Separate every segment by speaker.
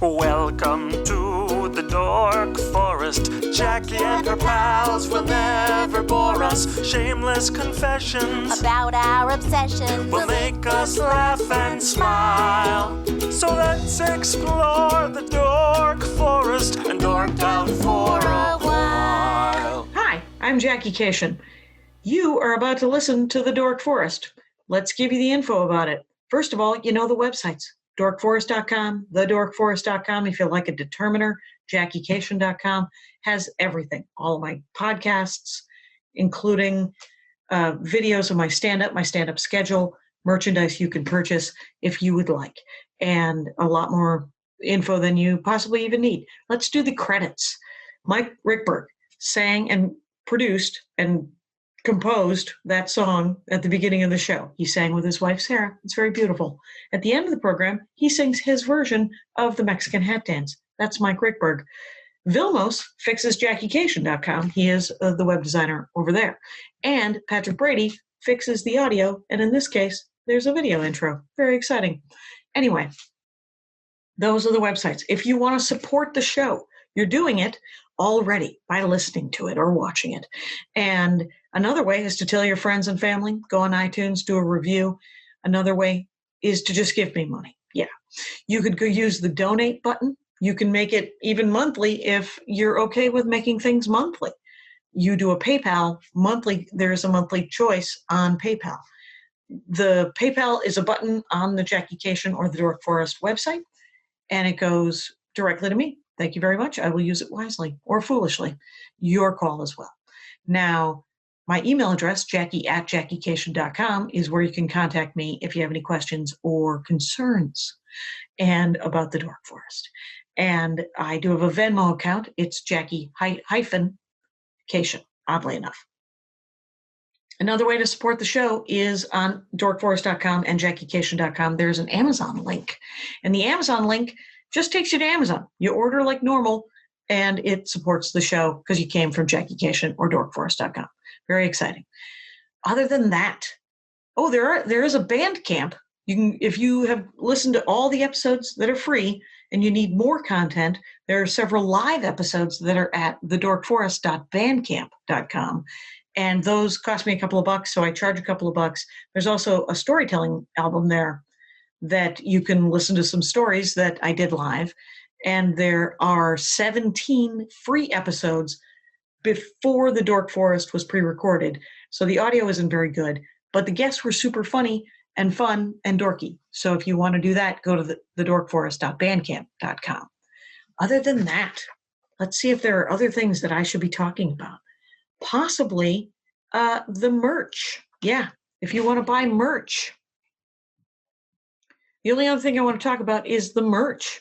Speaker 1: Welcome to the Dork Forest. Jackie and her pals will never bore us. Shameless confessions
Speaker 2: about our obsession
Speaker 1: will make us laugh and smile. So let's explore the Dork Forest and dork out for a while.
Speaker 3: Hi, I'm Jackie Cation. You are about to listen to the Dork Forest. Let's give you the info about it. First of all, you know the websites. dorkforest.com, thedorkforest.com. If you like a determiner, jackiecation.com has everything. All of my podcasts, including videos of my stand-up schedule, merchandise you can purchase if you would like, and a lot more info than you possibly even need. Let's do the credits. Mike Rickberg sang and produced and composed that song at the beginning of the show. He sang with his wife, Sarah. It's very beautiful. At the end of the program, he sings his version of the Mexican hat dance. That's Mike Rickberg. Vilmos fixes JackieCation.com. He is the web designer over there. And Patrick Brady fixes the audio. And in this case, there's a video intro. Very exciting. Anyway, those are the websites. If you want to support the show, you're doing it already by listening to it or watching it. And another way is to tell your friends and family, go on iTunes, do a review. Another way is to just give me money. Yeah. You could go use the donate button. You can make it even monthly if you're okay with making things monthly. You do a PayPal monthly. There's a monthly choice on PayPal. The PayPal is a button on the Jackie Cation or the Dork Forest website, and it goes directly to me. Thank you very much. I will use it wisely or foolishly. Your call as well. Now, my email address, jackie@jackiecation.com, is where you can contact me if you have any questions or concerns and about the Dork Forest. And I do have a Venmo account. It's Jackie-Cation, oddly enough. Another way to support the show is on dorkforest.com and jackiecation.com. There's an Amazon link. And the Amazon link just takes you to Amazon. You order like normal, and it supports the show because you came from JackieCation or dorkforest.com. Very exciting. Other than that, there is a Bandcamp. You can, if you have listened to all the episodes that are free and you need more content, there are several live episodes that are at thedorkforest.bandcamp.com. And those cost me a couple of bucks, so I charge a couple of bucks. There's also a storytelling album there that you can listen to some stories that I did live. And there are 17 free episodes before the Dork Forest was pre-recorded. So the audio isn't very good, but the guests were super funny and fun and dorky. So if you want to do that, go to thedorkforest.bandcamp.com. Other than that, let's see if there are other things that I should be talking about. Possibly the merch. Yeah, if you want to buy merch. The only other thing I want to talk about is the merch.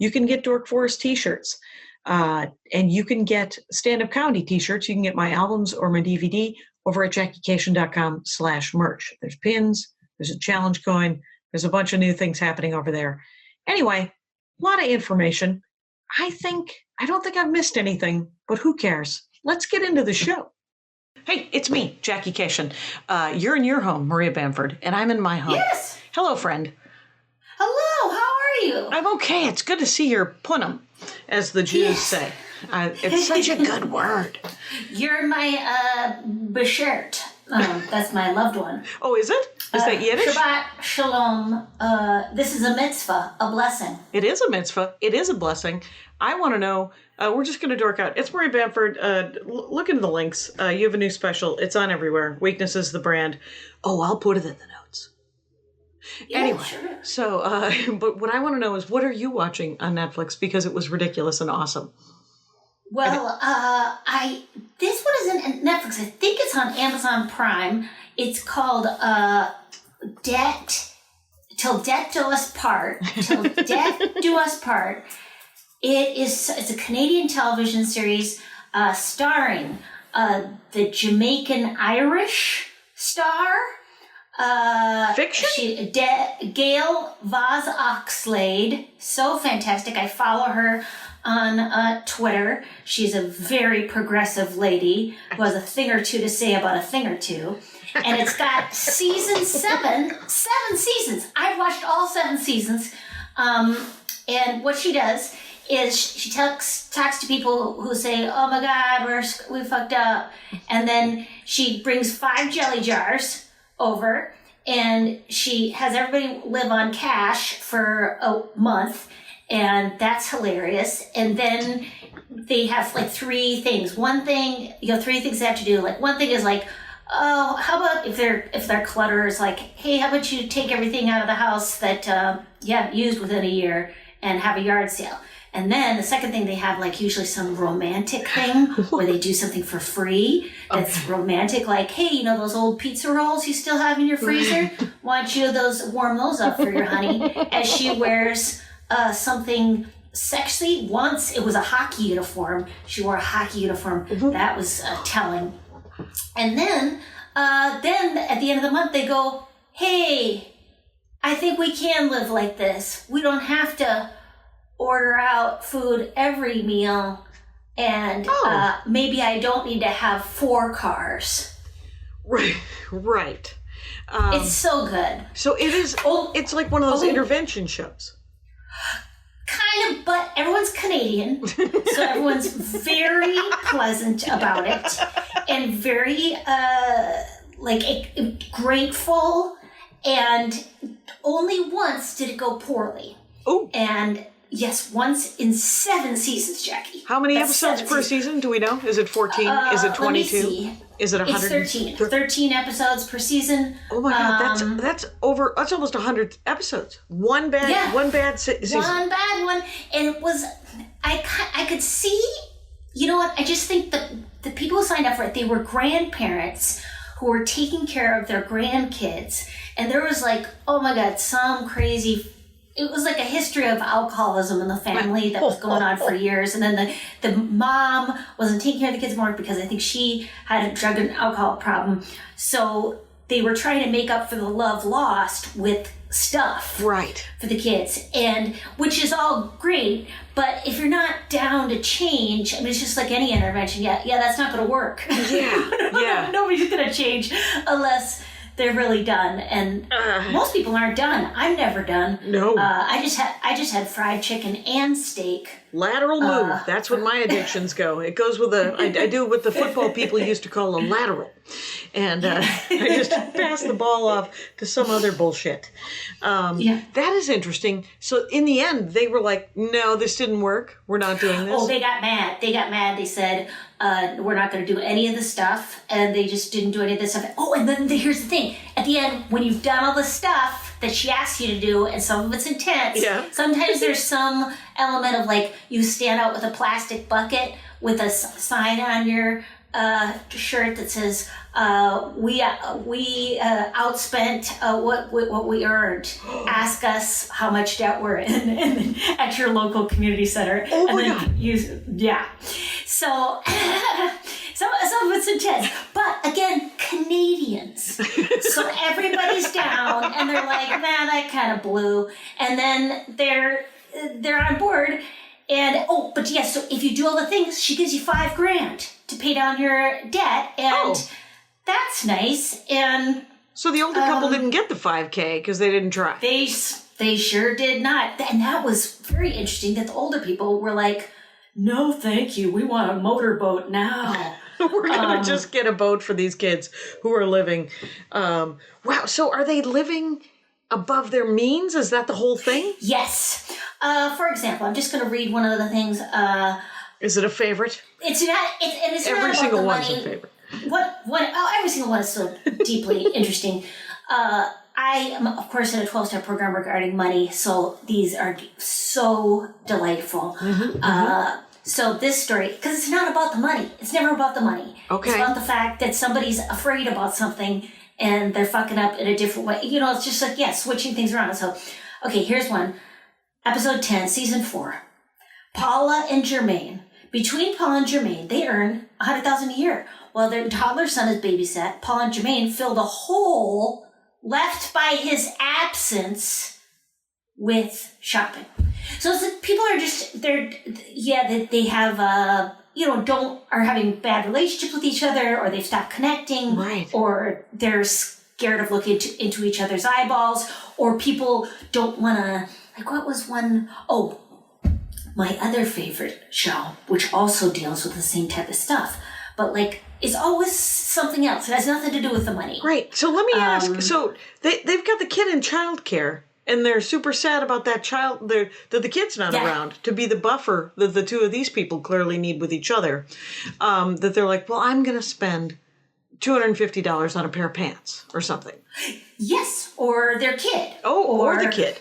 Speaker 3: You can get Dork Forest t-shirts, and you can get stand-up comedy t-shirts. You can get my albums or my DVD over at jackiecation.com/merch. There's pins, there's a challenge coin, there's a bunch of new things happening over there. Anyway, a lot of information. I don't think I've missed anything, but who cares? Let's get into the show. Hey, it's me, Jackie Cation. You're in your home, Maria Bamford, and I'm in my home.
Speaker 4: Yes.
Speaker 3: Hello, friend.
Speaker 4: Hello, how are you?
Speaker 3: I'm okay. It's good to see your punum, as the Jews say. It's such a good word.
Speaker 4: You're my beshert. That's my loved one.
Speaker 3: Oh, is it? Is that Yiddish?
Speaker 4: Shabbat Shalom. This is a mitzvah, a blessing.
Speaker 3: It is a mitzvah. It is a blessing. I want to know, we're just going to dork out. It's Maria Bamford. Look into the links. You have a new special. It's on everywhere. Weakness is the brand. Oh, I'll put it in the notes.
Speaker 4: Yeah,
Speaker 3: anyway,
Speaker 4: sure.
Speaker 3: So, but what I want to know is, what are you watching on Netflix? Because it was ridiculous and awesome.
Speaker 4: Well, this one isn't on Netflix. I think it's on Amazon Prime. It's called Till Death Do Us Part. Till Death Do Us Part. It's a Canadian television series starring the Jamaican Irish star.
Speaker 3: Fiction?
Speaker 4: Gail Vaz Oxlade. So fantastic. I follow her on Twitter. She's a very progressive lady who has a thing or two to say about a thing or two. And it's got season 7 seasons. I've watched all 7 seasons. And what she does is she talks to people who say, "Oh my God, we fucked up," and then she brings 5 jelly jars over, and she has everybody live on cash for a month, and that's hilarious. And then they have like 3 things. One thing, 3 things they have to do. Like one thing is like, oh, how about if their clutter is like, hey, how about you take everything out of the house that you haven't used within a year and have a yard sale. And then the second thing they have, like usually some romantic thing where they do something for free that's romantic, like, hey, those old pizza rolls you still have in your freezer? Why don't you warm those up for your honey? As she wears something sexy. Once it was a hockey uniform. She wore a hockey uniform. That was telling. And then at the end of the month, they go, hey, I think we can live like this. We don't have to order out food every meal, and maybe I don't need to have 4 cars.
Speaker 3: Right.
Speaker 4: It's so good.
Speaker 3: So it is. It's like one of those intervention shows.
Speaker 4: Kind of, but everyone's Canadian, so everyone's very pleasant about it, and very grateful. And only once did it go poorly. Oh. And yes, once in 7 seasons, Jackie.
Speaker 3: How many episodes per season? Do we know? Is it 14? Is it 22?
Speaker 4: Let me see.
Speaker 3: Is it 100?
Speaker 4: It's 13. 13 episodes per season.
Speaker 3: Oh my God, that's almost 100 episodes. One bad season.
Speaker 4: One bad one. And it was, I could see, you know what, I just think that the people who signed up for it, they were grandparents who were taking care of their grandkids. And there was like, oh my God, some crazy, it was like a history of alcoholism in the family that was going on for years. And then the mom wasn't taking care of the kids more because I think she had a drug and alcohol problem. So they were trying to make up for the love lost with stuff for the kids, and which is all great. But if you're not down to change, I mean, it's just like any intervention. Yeah, that's not going to work. Yeah. Nobody's going to change unless they're really done, and most people aren't done. I'm never done.
Speaker 3: No.
Speaker 4: I just had fried chicken and steak.
Speaker 3: Lateral move. That's what my addictions go. It goes with I do what the football people used to call a lateral. And I just pass the ball off to some other bullshit. That is interesting. So in the end, they were like, no, this didn't work. We're not doing this.
Speaker 4: Oh, they got mad. They said, we're not going to do any of the stuff. And they just didn't do any of this stuff. Oh, and then here's the thing. At the end, when you've done all the stuff that she asks you to do, and some of it's intense, sometimes there's some element of like, you stand out with a plastic bucket with a sign on your shirt that says, we outspent what we earned. Ask us how much debt we're in at your local community center.
Speaker 3: Oh my God.
Speaker 4: So some of it's intense, but again, Canadians. So everybody's down, and they're like, nah, that kind of blew, and then they're on board. And so if you do all the things, she gives you $5,000 to pay down your debt, and that's nice. And
Speaker 3: so the older couple didn't get the $5,000 because they didn't try.
Speaker 4: They sure did not, and that was very interesting. That the older people were like, "No, thank you. We want a motorboat now."
Speaker 3: We're gonna just get a boat for these kids who are living. Wow. So are they living above their means? Is that the whole thing?
Speaker 4: Yes. For example, I'm just going to read one of the things.
Speaker 3: Is it a favorite?
Speaker 4: It's not. It's
Speaker 3: every
Speaker 4: not
Speaker 3: single
Speaker 4: about
Speaker 3: one's
Speaker 4: the money.
Speaker 3: a favorite.
Speaker 4: Every single one is so deeply interesting. I am, of course, in a 12-step program regarding money, so these are so delightful. So this story, because it's not about the money. It's never about the money.
Speaker 3: Okay.
Speaker 4: It's about the fact that somebody's afraid about something and they're fucking up in a different way. It's just like, switching things around. So, okay, here's one. Episode 10, Season 4. Paula and Jermaine. Between Paula and Jermaine, they earn $100,000 a year. While their toddler son is babysat, Paula and Jermaine filled a hole left by his absence with shopping. So it's like people are just, they have, are having bad relationships with each other, or they've stopped connecting, or they're scared of looking into each other's eyeballs, or people don't want to like, what was one? Oh, my other favorite show, which also deals with the same type of stuff, but like, is always something else. It has nothing to do with the money.
Speaker 3: Right. So let me ask. So they've got the kid in childcare, and they're super sad about that child. That the kid's not around to be the buffer that the two of these people clearly need with each other. That they're like, well, I'm going to spend $250 on a pair of pants or something.
Speaker 4: Yes, or their kid.
Speaker 3: Oh, or the kid.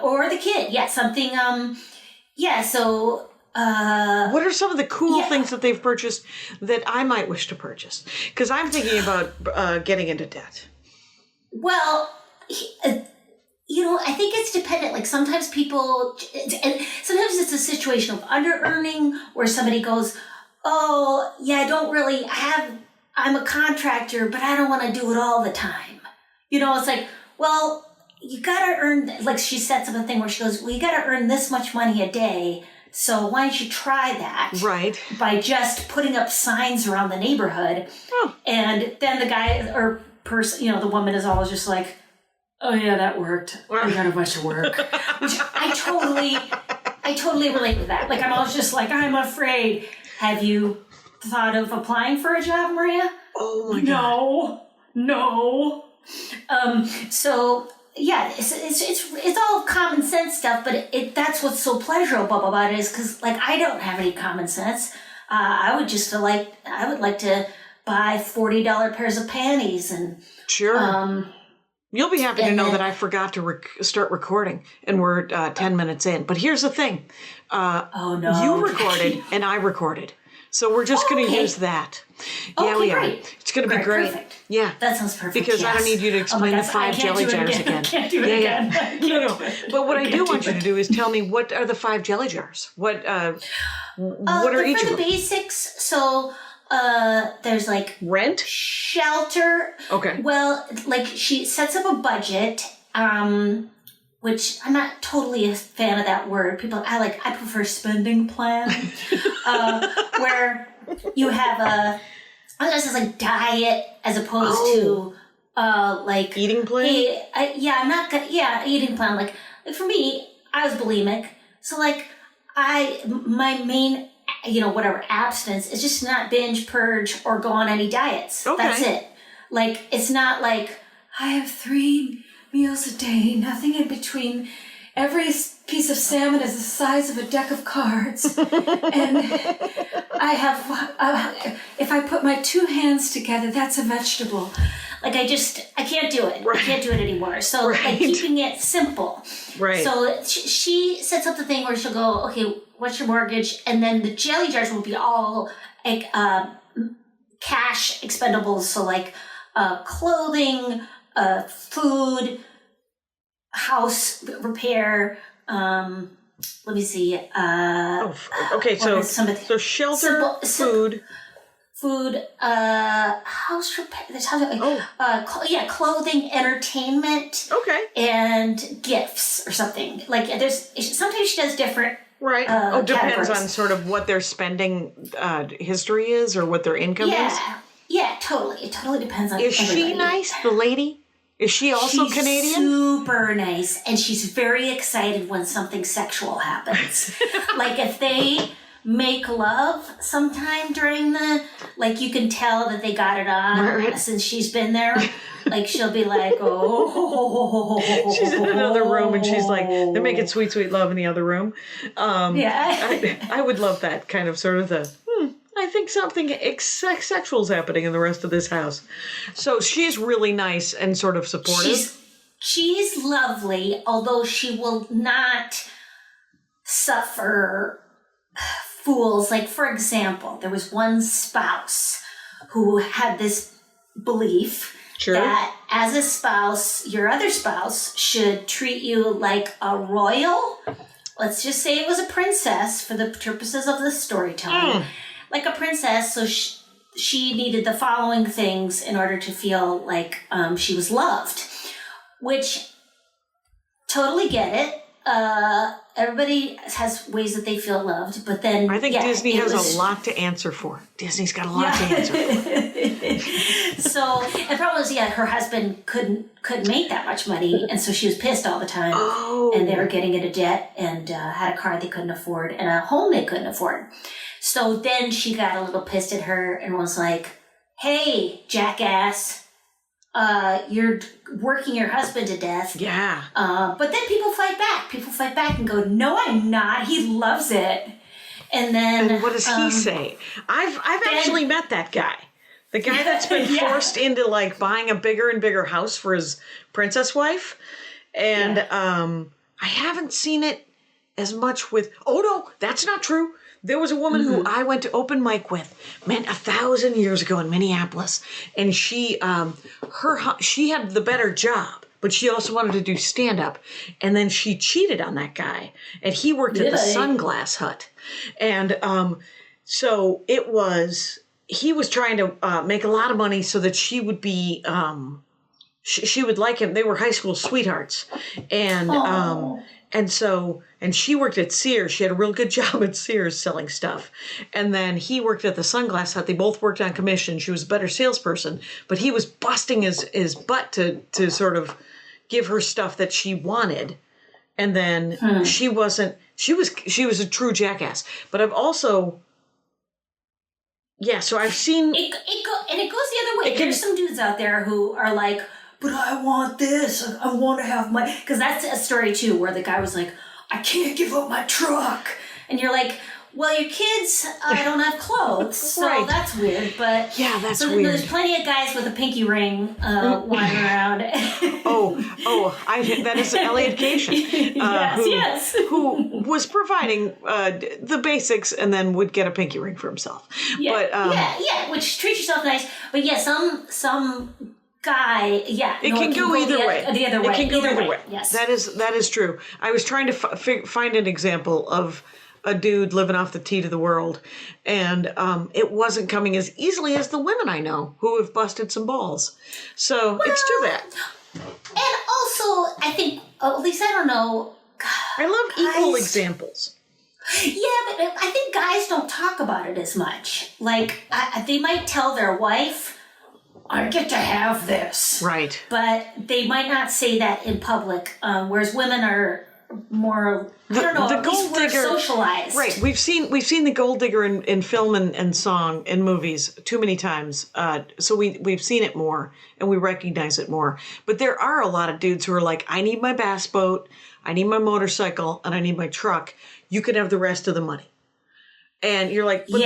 Speaker 4: Or the kid. Yeah, something. Yeah. So.
Speaker 3: What are some of the cool things that they've purchased that I might wish to purchase? Because I'm thinking about getting into debt.
Speaker 4: Well, I think it's dependent. Like sometimes people, and sometimes it's a situation of under-earning where somebody goes, oh, yeah, I don't really I'm a contractor, but I don't want to do it all the time. It's like, well, you got to earn, like she sets up a thing where she goes, well, you got to earn this much money a day. So why don't you try that?
Speaker 3: Right.
Speaker 4: By just putting up signs around the neighborhood. Oh. And then the guy or person, the woman is always just like, oh yeah, that worked. I got a bunch of work. Which I totally relate with that. Like I'm always just like, I'm afraid. Have you thought of applying for a job, Maria?
Speaker 3: Oh my God.
Speaker 4: No. So yeah, it's all common sense stuff, but that's what's so pleasurable about it is because like I don't have any common sense. I would like to buy $40 pairs of panties and
Speaker 3: sure. You'll be happy to know that I forgot to start recording, and we're 10 minutes in. But here's the thing:
Speaker 4: oh no,
Speaker 3: you recorded and I recorded, so we're just going to use that. Yeah,
Speaker 4: okay,
Speaker 3: we are.
Speaker 4: Great.
Speaker 3: It's going to be great.
Speaker 4: Perfect.
Speaker 3: Yeah,
Speaker 4: that sounds perfect.
Speaker 3: Because I don't need you to explain the 5 jelly jars again.
Speaker 4: I can't do it again.
Speaker 3: No. But what I do want you to do is tell me what are the 5 jelly jars? What are each of them?
Speaker 4: For the basics, so there's like
Speaker 3: rent,
Speaker 4: shelter.
Speaker 3: Okay.
Speaker 4: Well, like she sets up a budget, which I'm not totally a fan of that word. I prefer spending plan, where you have this is like diet as opposed to like
Speaker 3: eating plan.
Speaker 4: Eating plan. Like for me, I was bulimic, so like my main abstinence is just not binge, purge, or go on any diets.
Speaker 3: Okay.
Speaker 4: That's it. Like it's not like I have 3 meals a day, nothing in between. Every piece of salmon is the size of a deck of cards. And I have, if I put my 2 hands together, that's a vegetable. Like I can't do it.
Speaker 3: Right.
Speaker 4: I can't do it anymore. So
Speaker 3: right.
Speaker 4: like keeping it simple.
Speaker 3: Right.
Speaker 4: So she sets up the thing where she'll go, okay, what's your mortgage? And then the jelly jars will be all like cash expendables. So like clothing, food, house repair, let me see.
Speaker 3: Okay, so shelter, food,
Speaker 4: house repair. Clothing, entertainment.
Speaker 3: Okay,
Speaker 4: and gifts or something. Like sometimes she does different.
Speaker 3: Right. Depends
Speaker 4: categories.
Speaker 3: On sort of what their spending history is or what their income is.
Speaker 4: Yeah, totally. It totally depends on.
Speaker 3: Is she nice, the lady? Is she also
Speaker 4: she's
Speaker 3: Canadian?
Speaker 4: Super nice, and she's very excited when something sexual happens. Like if they make love sometime during you can tell that they got it on
Speaker 3: right.
Speaker 4: Since she's been there. Like she'll be like, oh.
Speaker 3: She's in another room and she's like, they're making sweet, sweet love in the other room. I would love that kind of sort of I think something sexual is happening in the rest of this house. So she's really nice and sort of supportive.
Speaker 4: She's lovely, although she will not suffer fools. Like, for example, there was one spouse who had this belief that as a spouse, your other spouse should treat you like a royal. Let's just say it was a princess for the purposes of the storytelling. Like a princess, so she needed the following things in order to feel like she was loved, which totally get it. everybody has ways that they feel loved, but then
Speaker 3: I think Disney has a lot to answer for. Disney's got a lot to answer for.
Speaker 4: So, and the problem was, her husband couldn't make that much money, and so she was pissed all the time.
Speaker 3: Oh.
Speaker 4: And they were getting into debt, and had a car they couldn't afford, and a home they couldn't afford. So then she got a little pissed at her and was like, "Hey, jackass, you're working your husband to death."
Speaker 3: Yeah.
Speaker 4: But then people fight back. People fight back and go, "No, I'm not. He loves it." And then,
Speaker 3: and what does he say? I've actually met that guy. The guy that's been forced into like buying a bigger and bigger house for his princess wife. And I haven't seen it as much with, oh no, that's not true. There was a woman who I went to open mic with, 1,000 years ago in Minneapolis. And she had the better job, but she also wanted to do stand-up. And then she cheated on that guy. And he worked at the Sunglass Hut. And so it was, he was trying to make a lot of money so that she would be, she would like him. They were high school sweethearts. And and she worked at Sears. She had a real good job at Sears selling stuff. And then he worked at the Sunglass Hut. They both worked on commission. She was a better salesperson, but he was busting his butt to sort of give her stuff that she wanted. And then she was a true jackass. But I've also, so I've seen
Speaker 4: it goes the other way. There's some dudes out there who are like, "But I want this. I want to have my..." Because that's a story, too, where the guy was like, "I can't give up my truck." And you're like, well, your kids don't have clothes, so that's weird. But
Speaker 3: yeah, that's
Speaker 4: so
Speaker 3: weird.
Speaker 4: There's plenty of guys with a pinky ring wandering around.
Speaker 3: That is Elliot Cation, who was providing the basics and then would get a pinky ring for himself.
Speaker 4: Which treat yourself nice. But some guy,
Speaker 3: it can go either way.
Speaker 4: The other way.
Speaker 3: It can go either way.
Speaker 4: Yes,
Speaker 3: that is true. I was trying to find an example of a dude living off the teat of the world, and it wasn't coming as easily as the women I know who have busted some balls. So it's too bad.
Speaker 4: And also, I think, at least I don't know.
Speaker 3: I love equal examples.
Speaker 4: Yeah, but I think guys don't talk about it as much. Like, they might tell their wife, "I get to have this."
Speaker 3: Right.
Speaker 4: But they might not say that in public, whereas women are more, I don't know,
Speaker 3: the
Speaker 4: at least we're socialized.
Speaker 3: Right. We've seen the gold digger in film and song and movies too many times. So we've seen it more and we recognize it more. But there are a lot of dudes who are like, "I need my bass boat, I need my motorcycle, and I need my truck. You can have the rest of the money." And you're like, but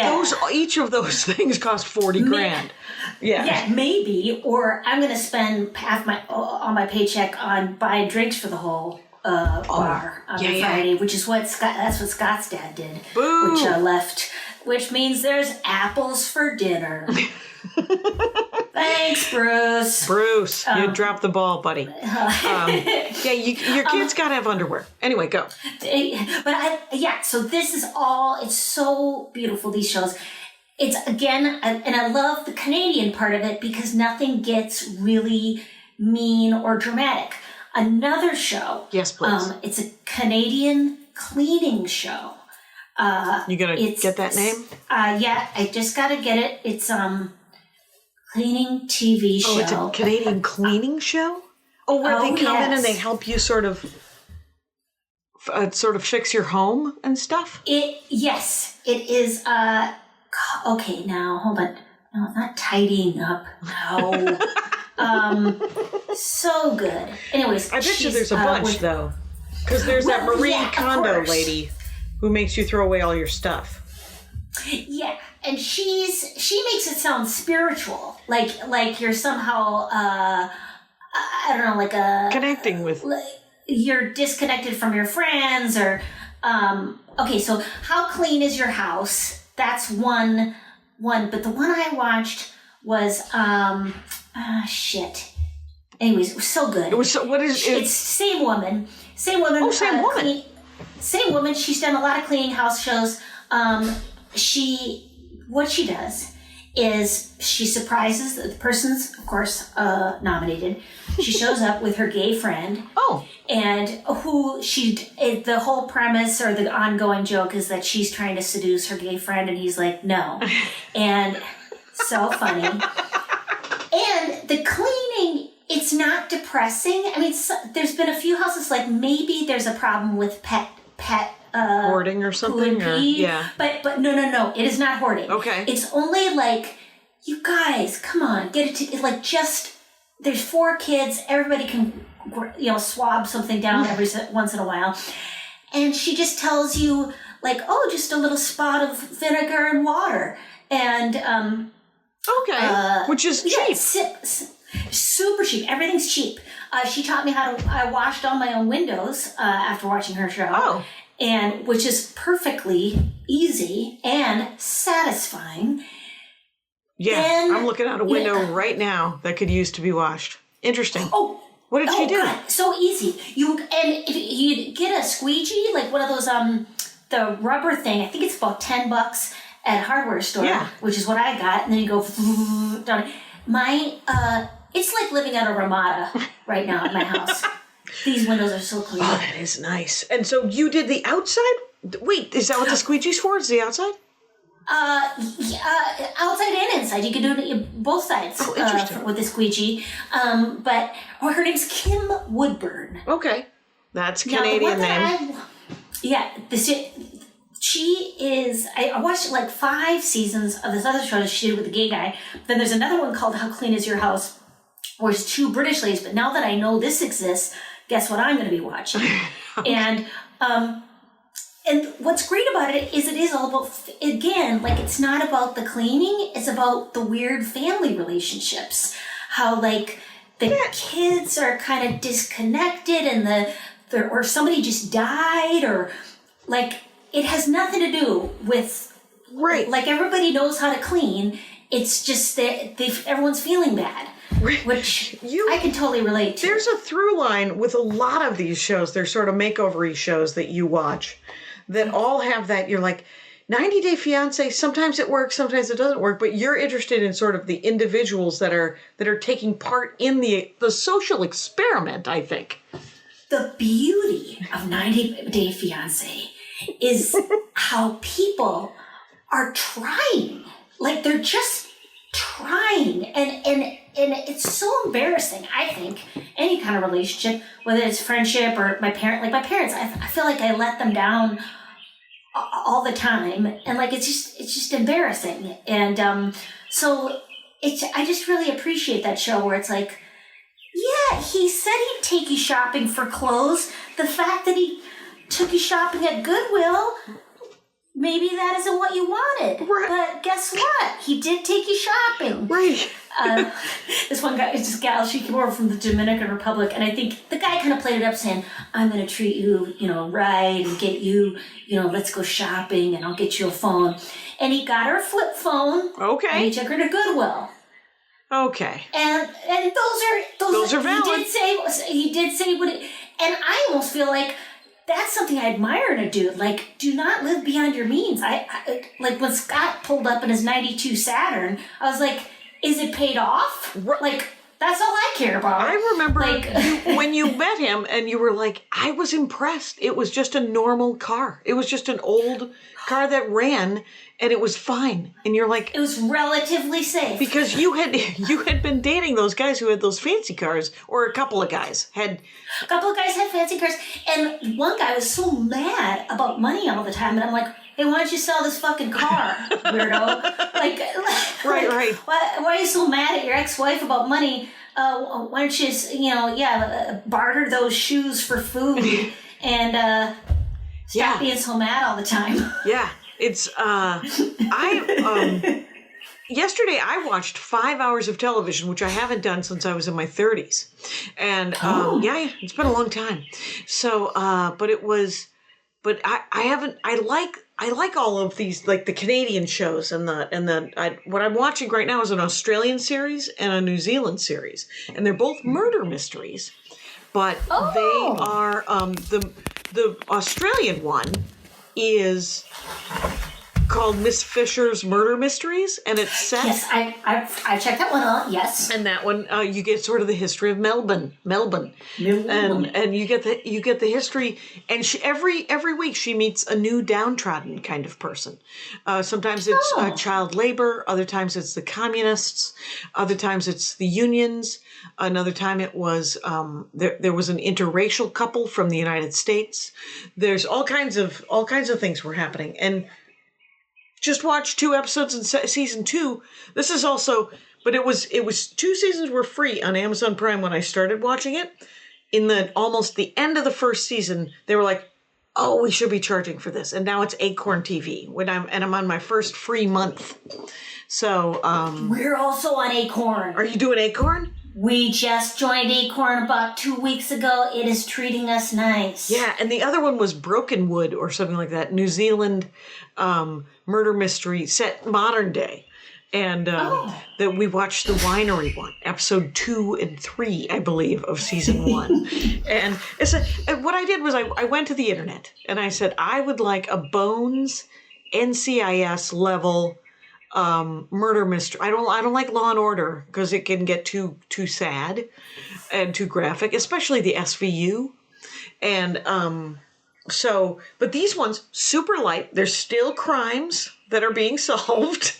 Speaker 3: each of those things cost $40,000.
Speaker 4: Yeah, maybe. Or I'm going to spend half all my paycheck on buying drinks for the whole bar on Friday, which is that's what Scott's dad did.
Speaker 3: Boo.
Speaker 4: Which means there's apples for dinner. Thanks, Bruce.
Speaker 3: Bruce, you dropped the ball, buddy. Your kids got to have underwear. Anyway, go.
Speaker 4: So this is it's so beautiful, these shows. It's, again, and I love the Canadian part of it because nothing gets really mean or dramatic. Another show.
Speaker 3: Yes, please.
Speaker 4: It's a Canadian cleaning show.
Speaker 3: You gonna get that name?
Speaker 4: I just gotta get it. It's cleaning TV show.
Speaker 3: Oh, it's a Canadian cleaning show? Oh, where they come in and they help you sort of fix your home and stuff?
Speaker 4: It is. Okay, now hold on. No, it's not tidying up. No. So good. Anyways,
Speaker 3: I bet you there's a bunch though, because there's that Marie Kondo lady who makes you throw away all your stuff.
Speaker 4: Yeah, and she makes it sound spiritual, like you're somehow I don't know, like
Speaker 3: connecting with.
Speaker 4: You're disconnected from your friends, or okay. So how clean is your house? That's one. But the one I watched was shit. Anyways, it was so good. It was so. What is it? It's same woman.
Speaker 3: Oh, same woman.
Speaker 4: Same woman. She's done a lot of cleaning house shows. What she does is she surprises the person's, of course, nominated. She shows up with her gay friend.
Speaker 3: Oh.
Speaker 4: And the whole premise or the ongoing joke is that she's trying to seduce her gay friend, and he's like, no. And so funny. And the cleaning, it's not depressing. I mean, there's been a few houses, like maybe there's a problem with pet
Speaker 3: hoarding or something, yeah.
Speaker 4: But no, it is not hoarding.
Speaker 3: Okay.
Speaker 4: It's only like, you guys, come on, get it to, like, just, there's 4 kids, everybody can, swab something down every once in a while. And she just tells you, like, oh, just a little spot of vinegar and water. And,
Speaker 3: which is cheap.
Speaker 4: Super cheap. Everything's cheap. She taught me I washed all my own windows after watching her show.
Speaker 3: Oh.
Speaker 4: And which is perfectly easy and satisfying.
Speaker 3: Yeah, I'm looking out a window right now that could use to be washed. Interesting.
Speaker 4: Oh,
Speaker 3: what did she do?
Speaker 4: God, so easy. If you get a squeegee, like one of those the rubber thing. I think it's about $10 at a hardware store, which is what I got. And then you go down. It's like living out a Ramada right now at my house. These windows are so clean.
Speaker 3: Oh, that is nice. And so you did the outside? Wait, is that what the squeegee's for? Is the outside?
Speaker 4: Outside and inside. You can do it both sides with the squeegee. But her name's Kim Woodburn.
Speaker 3: Okay. That's Canadian name.
Speaker 4: She is, I watched like 5 seasons of this other show that she did with the gay guy. Then there's another one called How Clean Is Your House, where it's 2 British ladies. But now that I know this exists, guess what I'm going to be watching? And what's great about it is all about, again, like, it's not about the cleaning, it's about the weird family relationships. How, like, the kids are kind of disconnected and or somebody just died, or, like, it has nothing to do with, like, everybody knows how to clean. It's just that everyone's feeling bad. Which I can totally relate to.
Speaker 3: There's a through line with a lot of these shows. They're sort of makeover-y shows that you watch that all have that. You're like, 90 Day Fiancé, sometimes it works, sometimes it doesn't work, but you're interested in sort of the individuals that are taking part in the social experiment, I think.
Speaker 4: The beauty of 90 Day Fiancé is how people are trying. Like, they're just trying. And it's so embarrassing, I think, any kind of relationship, whether it's friendship or my parents, I feel like I let them down all the time. And, like, it's just embarrassing. And so I just really appreciate that show where it's like, yeah, he said he'd take you shopping for clothes. The fact that he took you shopping at Goodwill, maybe that isn't what you wanted. Right. But guess what? He did take you shopping.
Speaker 3: Right.
Speaker 4: This one guy, this gal, she came over from the Dominican Republic, and I think the guy kind of played it up saying, I'm going to treat you, right, and get you, let's go shopping, and I'll get you a phone. And he got her a flip phone. Okay. And he took her to Goodwill.
Speaker 3: Okay.
Speaker 4: And those are valid. He did say what it, and I almost feel like that's something I admire in a dude. Like, do not live beyond your means. I like when Scott pulled up in his 92 Saturn, I was like, is it paid off? Like, that's all I care about.
Speaker 3: I remember when you met him and you were like, I was impressed. It was just a normal car. It was just an old car that ran and it was fine. And you're like,
Speaker 4: it was relatively safe.
Speaker 3: Because you had been dating those guys who had those fancy cars, or a couple of guys had.
Speaker 4: A couple of guys had fancy cars. And one guy was so mad about money all the time. And I'm like, hey, why don't you sell this fucking car, weirdo? Right. Why are you so mad at your ex-wife about money? Why don't you, barter those shoes for food and stop being so mad all the time?
Speaker 3: Yeah, it's yesterday I watched 5 hours of television, which I haven't done since I was in my 30s, and it's been a long time. So, I like all of these, like the Canadian shows what I'm watching right now is an Australian series and a New Zealand series, and they're both murder mysteries, but they are the Australian one is called Miss Fisher's Murder Mysteries, and it's set.
Speaker 4: Yes, I checked that one out. Yes,
Speaker 3: And that one, you get sort of the history of Melbourne, and you get the history. And every week she meets a new downtrodden kind of person. Sometimes it's child labor, other times it's the communists, other times it's the unions. Another time it was there was an interracial couple from the United States. There's all kinds of things were happening, and just watched 2 episodes in season 2. This is also, but it was 2 seasons were free on Amazon Prime when I started watching it. In almost the end of the first season, they were like, "Oh, we should be charging for this," and now it's Acorn TV I'm on my first free month. So
Speaker 4: we're also on Acorn.
Speaker 3: Are you doing Acorn?
Speaker 4: We just joined Acorn about 2 weeks ago. It is treating us nice.
Speaker 3: Yeah, and the other one was Brokenwood or something like that. New Zealand murder mystery set modern day. And that we watched the winery one, episode 2 and 3, I believe, of season 1. And what I did was I went to the internet and I said, I would like a Bones NCIS level murder mystery. I don't like Law and Order because it can get too sad and too graphic, especially the SVU. And but these ones super light. There's still crimes that are being solved,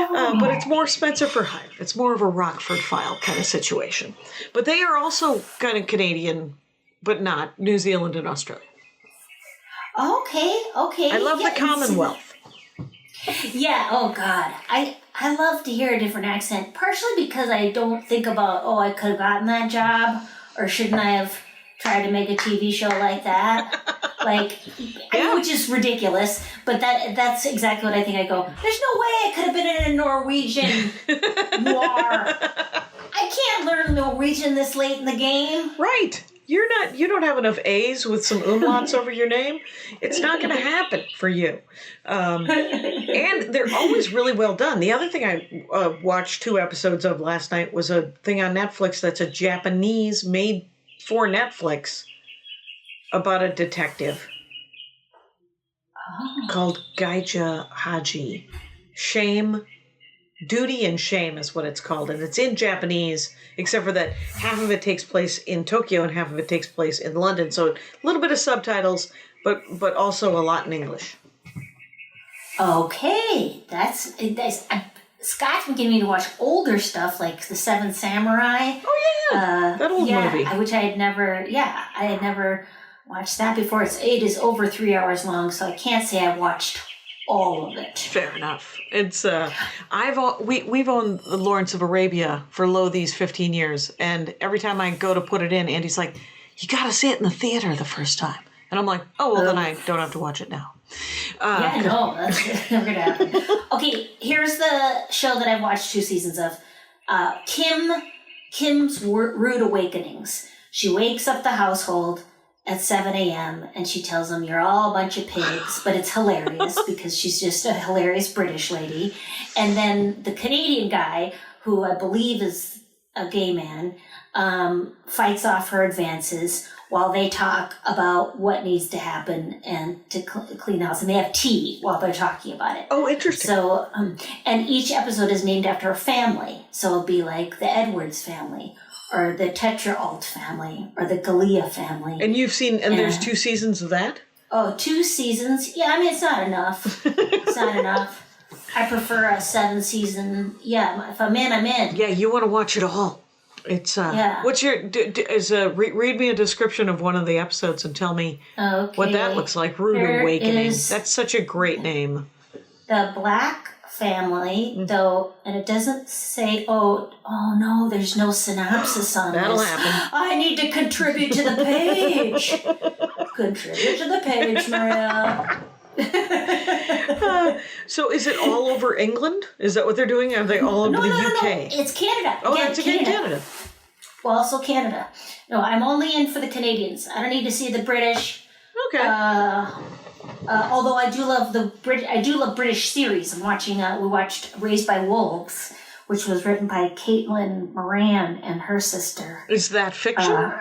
Speaker 3: but it's more Spencer for Hire. It's more of a Rockford File kind of situation. But they are also kind of Canadian, but not New Zealand and Australia.
Speaker 4: Okay.
Speaker 3: I love the Commonwealth.
Speaker 4: Yeah, oh God. I love to hear a different accent, partially because I don't think about, I could have gotten that job, or shouldn't I have tried to make a TV show like that? Which is ridiculous, but that's exactly what I think. I go, there's no way I could have been in a Norwegian noir. I can't learn Norwegian this late in the game.
Speaker 3: Right. You don't have enough A's with some umlauts over your name. It's not going to happen for you. And they're always really well done. The other thing I watched 2 episodes of last night was a thing on Netflix that's a Japanese made for Netflix about a detective called Gaija Haji. Duty and Shame is what it's called, and it's in Japanese, except for that half of it takes place in Tokyo and half of it takes place in London. So a little bit of subtitles, but also a lot in English.
Speaker 4: Okay, that's Scott's been getting me to watch older stuff like The Seven Samurai.
Speaker 3: Oh yeah, that old movie,
Speaker 4: which I had never watched that before. It is over 3 hours long, so I can't say I've watched all of it.
Speaker 3: Fair enough. It's we've owned the Lawrence of Arabia for these 15 years, and every time I go to put it in, Andy's like, "You got to see it in the theater the first time," and I'm like, "Oh well, then I don't have to watch it now."
Speaker 4: That's never gonna happen. Okay, here's the show that I've watched 2 seasons of. Kim's Rude Awakenings. She wakes up the household at 7 a.m. and she tells them, "You're all a bunch of pigs," but it's hilarious because she's just a hilarious British lady. And then the Canadian guy, who I believe is a gay man, fights off her advances while they talk about what needs to happen and to clean the house. And they have tea while they're talking about it.
Speaker 3: Oh, interesting.
Speaker 4: So, and each episode is named after a family. So it'll be like the Edwards family, or the Tetraalt family, or the Galea family.
Speaker 3: And you've seen, and there's 2 seasons of that?
Speaker 4: Oh, 2 seasons? Yeah, I mean, it's not enough. It's not enough. I prefer a 7-season. Yeah, if I'm in, I'm in.
Speaker 3: Yeah, you want to watch it all. It's, what's your, read me a description of one of the episodes and tell me what that looks like. Rude Awakening. That's such a great name.
Speaker 4: The Black family, though, and it doesn't say, oh no, there's no synopsis on
Speaker 3: That'll
Speaker 4: this.
Speaker 3: happen.
Speaker 4: I need to contribute to the page. Contribute to the page, Maria.
Speaker 3: So is it all over England? Is that what they're doing? Are they all over the UK?
Speaker 4: No. It's Canada.
Speaker 3: Oh, it's again Canada.
Speaker 4: Well, also Canada. No, I'm only in for the Canadians. I don't need to see the British.
Speaker 3: Okay.
Speaker 4: Although I do love British series. We watched Raised by Wolves, which was written by Caitlin Moran and her sister.
Speaker 3: Is that fiction?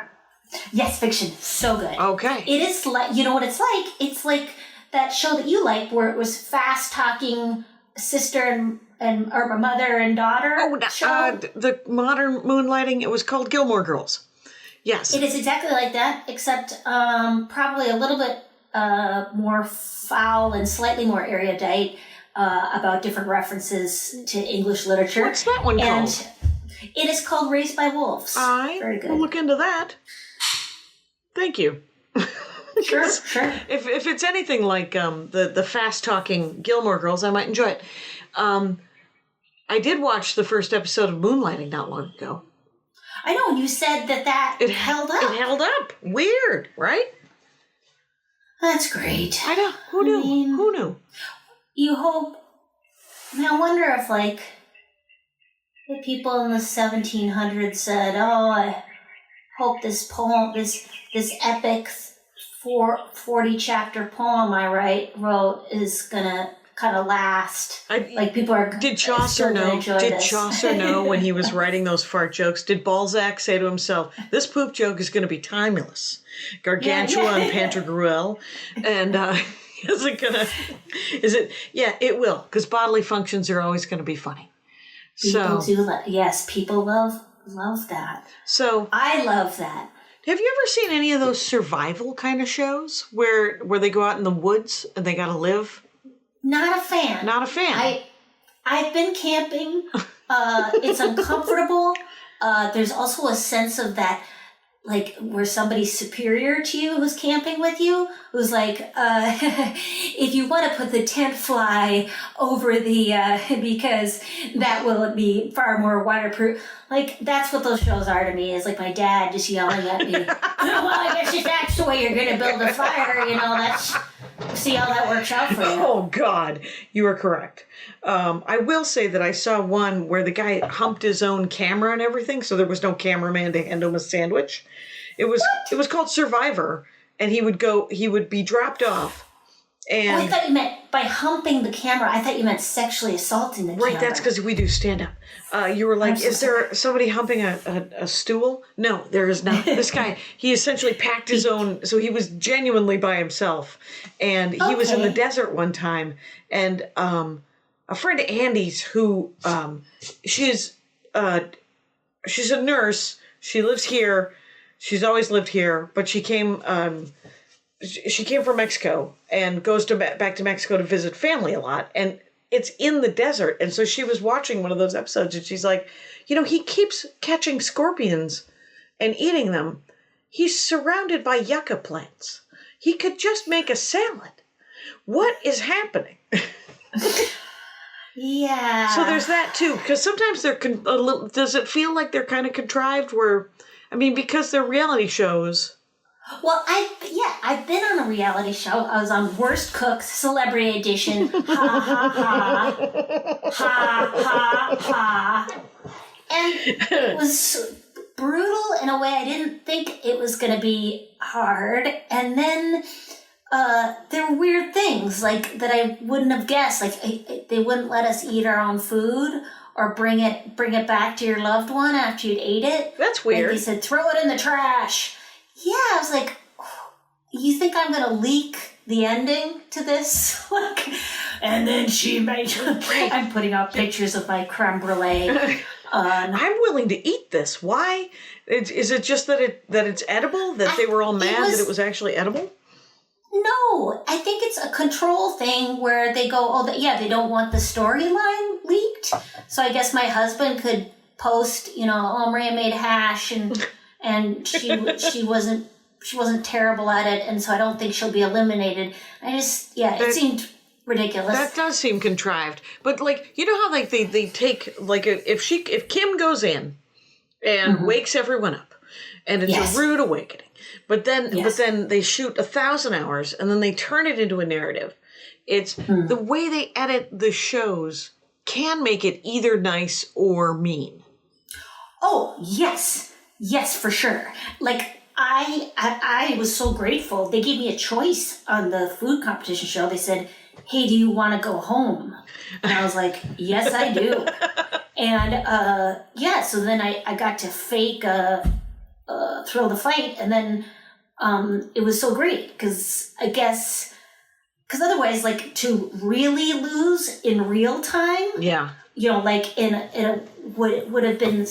Speaker 4: Yes, fiction. So good.
Speaker 3: Okay.
Speaker 4: It is like, you know what it's like? It's like that show that you liked where it was fast talking sister or mother and daughter show?
Speaker 3: The modern moonlighting, it was called Gilmore Girls. Yes.
Speaker 4: It is exactly like that, except probably a little bit more foul and slightly more erudite about different references to English literature.
Speaker 3: What's that one
Speaker 4: and
Speaker 3: called?
Speaker 4: It is called Raised by Wolves. Very good.
Speaker 3: We'll look into that. Thank you.
Speaker 4: Sure.
Speaker 3: If it's anything like the fast-talking Gilmore Girls, I might enjoy it. I did watch the first episode of Moonlighting not long ago.
Speaker 4: I know, you said that it held up.
Speaker 3: It held up. Weird, right?
Speaker 4: That's great.
Speaker 3: I know. Who knew? Who knew?
Speaker 4: You hope... I wonder if, the people in the 1700s said, oh, I hope this poem, this epic 40-chapter poem I wrote is going to kind of last. People are
Speaker 3: Did Chaucer know? Did Chaucer know when he was writing those fart jokes? Did Balzac say to himself, "This poop joke is going to be timeless"? Gargantua and Pantagruel, and is it gonna? Is it? Yeah, it will, because bodily functions are always going to be funny.
Speaker 4: People do. Yes, people love that.
Speaker 3: So
Speaker 4: I love that.
Speaker 3: Have you ever seen any of those survival kind of shows where they go out in the woods and they got to live?
Speaker 4: Not a fan.
Speaker 3: Not a fan.
Speaker 4: I've been camping. It's uncomfortable. There's also a sense of that, where somebody's superior to you who's camping with you, who's if you want to put the tent fly over the, because that will be far more waterproof. That's what those shows are to me, is my dad just yelling at me. Well, I guess if that's the way you're going to build a fire, see how that works out for you.
Speaker 3: Oh, God, you are correct. I will say that I saw one where the guy humped his own camera and everything, so there was no cameraman to hand him a sandwich. It was called Survivor, and he would be dropped off. And
Speaker 4: I thought you meant by humping the camera. I thought you meant sexually assaulting the camera.
Speaker 3: Right, that's because we do stand up. You were like, is there somebody humping a stool? No, there is not. This guy, he essentially packed his own, so he was genuinely by himself. And he was in the desert one time, and a friend of Andy's who, she's a nurse, she lives here, she's always lived here, but she came from Mexico and goes back to Mexico to visit family a lot. And it's in the desert. And so she was watching one of those episodes and she's like, he keeps catching scorpions and eating them. He's surrounded by yucca plants. He could just make a salad. What is happening?
Speaker 4: Yeah.
Speaker 3: So there's that too. Because sometimes they're a little, does it feel like they're kind of contrived because they're reality shows.
Speaker 4: Well, I've been on a reality show. I was on Worst Cooks, Celebrity Edition. Ha, ha, ha. Ha, ha, ha. And it was brutal in a way I didn't think it was going to be hard. And then there were weird things, that I wouldn't have guessed. They wouldn't let us eat our own food or bring it back to your loved one after you'd ate it.
Speaker 3: That's weird.
Speaker 4: They said, throw it in the trash. Yeah, I was like, you think I'm going to leak the ending to this? And then she made... I'm putting out pictures of my creme brulee.
Speaker 3: I'm willing to eat this. Why? Is it just that it's edible? That they were all mad that it was actually edible?
Speaker 4: No, I think it's a control thing where they go, they don't want the storyline leaked. So I guess my husband could post, Maria made hash and she wasn't terrible at it, and so I don't think she'll be eliminated. It seemed ridiculous.
Speaker 3: That does seem contrived. But how they take if Kim goes in and wakes everyone up, and it's a rude awakening. But then they shoot 1,000 hours and then they turn it into a narrative. It's the way they edit the shows can make it either nice or mean.
Speaker 4: Oh, yes. Yes, for sure. I was so grateful. They gave me a choice on the food competition show. They said, hey, do you want to go home? And I was like, yes, I do. And, so then I got to fake thrill the fight. And then it was so great because I guess because otherwise, like, to really lose in real time, you know, like would have been,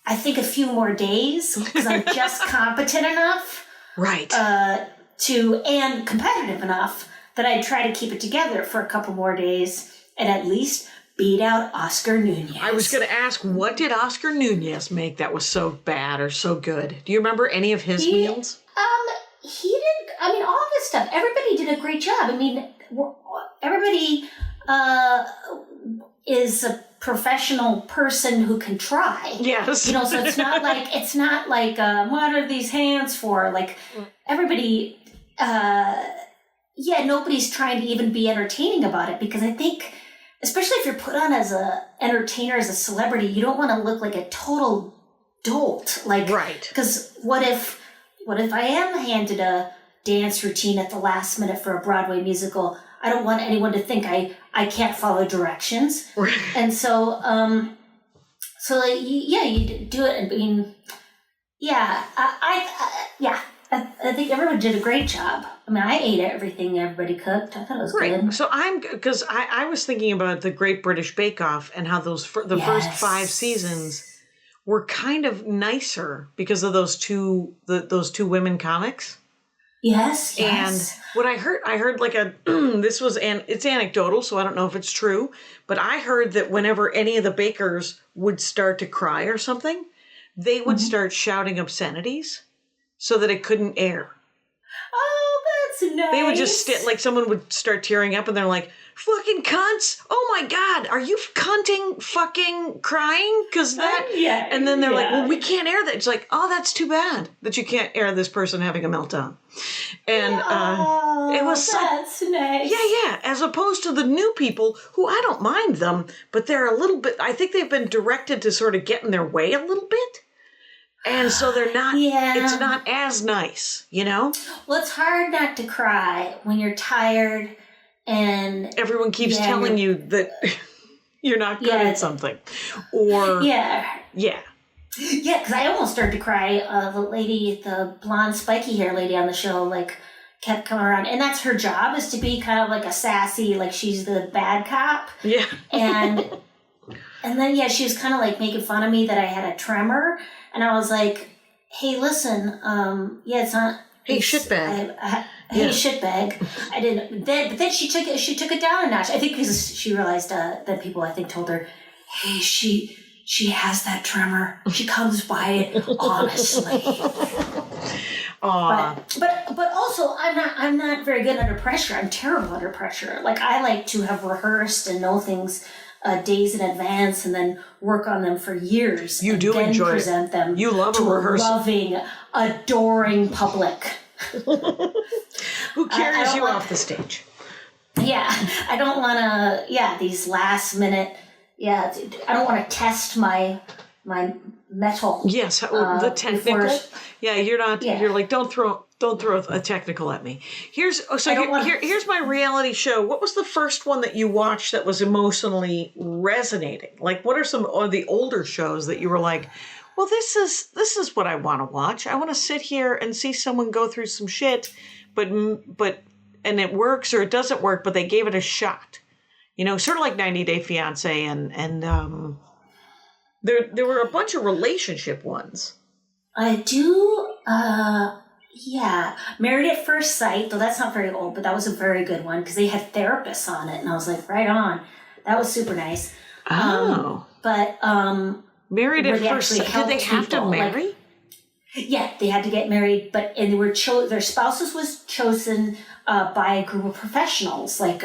Speaker 4: I think, a few more days, because I'm just competent enough,
Speaker 3: right,
Speaker 4: and competitive enough that I'd try to keep it together for a couple more days and at least beat out Oscar Nunez.
Speaker 3: I was going to ask, what did Oscar Nunez make that was so bad or so good? Do you remember any of his meals?
Speaker 4: He did, I mean, all this stuff. Everybody did a great job. I mean, everybody is a professional person who can try.
Speaker 3: Yes.
Speaker 4: You know, so it's not like, what are these hands for? Like, everybody, nobody's trying to even be entertaining about it, because I think, especially if you're put on as a entertainer, as a celebrity, you don't want to look like a total dolt. Like,
Speaker 3: right.
Speaker 4: Because what if I am handed a dance routine at the last minute for a Broadway musical? I don't want anyone to think I can't follow directions.
Speaker 3: Right.
Speaker 4: And so, you do it. I mean, I think everyone did a great job. I mean, I ate everything everybody cooked. I thought it was good.
Speaker 3: So because I was thinking about the Great British Bake Off and how those first 5 seasons were kind of nicer because of those two women comics.
Speaker 4: Yes.
Speaker 3: And what I heard like it's anecdotal, so I don't know if it's true, but I heard that whenever any of the bakers would start to cry or something, they would start shouting obscenities so that it couldn't air.
Speaker 4: Oh, that's nice.
Speaker 3: They would just like someone would start tearing up and they're like, fucking cunts. Oh my God. Are you cunting fucking crying? Cause that, and then they're like, well, we can't air that. It's like, oh, that's too bad that you can't air this person having a meltdown. And, it was
Speaker 4: that's nice.
Speaker 3: Yeah. As opposed to the new people who I don't mind them, but they're a little bit, I think they've been directed to sort of get in their way a little bit. And so they're not, it's not as nice, you know?
Speaker 4: Well, it's hard not to cry when you're tired and
Speaker 3: everyone keeps telling you that you're not good at something. Or,
Speaker 4: because I almost started to cry. The lady, the blonde spiky hair lady on the show, like, kept coming around. And that's her job, is to be kind of like a sassy, like she's the bad cop.
Speaker 3: Yeah.
Speaker 4: And then, she was kind of like making fun of me that I had a tremor. And I was like, hey, listen, it's not.
Speaker 3: Hey, shitbag.
Speaker 4: Hey, shitbag. I didn't. But then she took it down a notch. I think because she realized that people, I think, told her, hey, she has that tremor. She comes by it honestly. But also, I'm not very good under pressure. I'm terrible under pressure. Like, I like to have rehearsed and know things days in advance and then work on them for years.
Speaker 3: You do enjoy
Speaker 4: present them.
Speaker 3: You love a rehearsal.
Speaker 4: Loving, adoring public.
Speaker 3: Who carries you off the stage?
Speaker 4: Yeah, I don't want to. These last minute. I don't want to test my metal.
Speaker 3: Yes, the technical. You're not.
Speaker 4: Yeah.
Speaker 3: You're like, don't throw a technical at me. Here's my reality show. What was the first one that you watched that was emotionally resonating? Like, what are some of the older shows that you were like, well, this is what I want to watch. I want to sit here and see someone go through some shit, but and it works or it doesn't work, but they gave it a shot. You know, sort of like 90 Day Fiance and there were a bunch of relationship ones.
Speaker 4: I do. Married at First Sight, though that's not very old, but that was a very good one because they had therapists on it, and I was like, right on. That was super nice.
Speaker 3: Married at First Sight. Did they have to marry?
Speaker 4: They had to get married, and they were their spouses was chosen by a group of professionals, like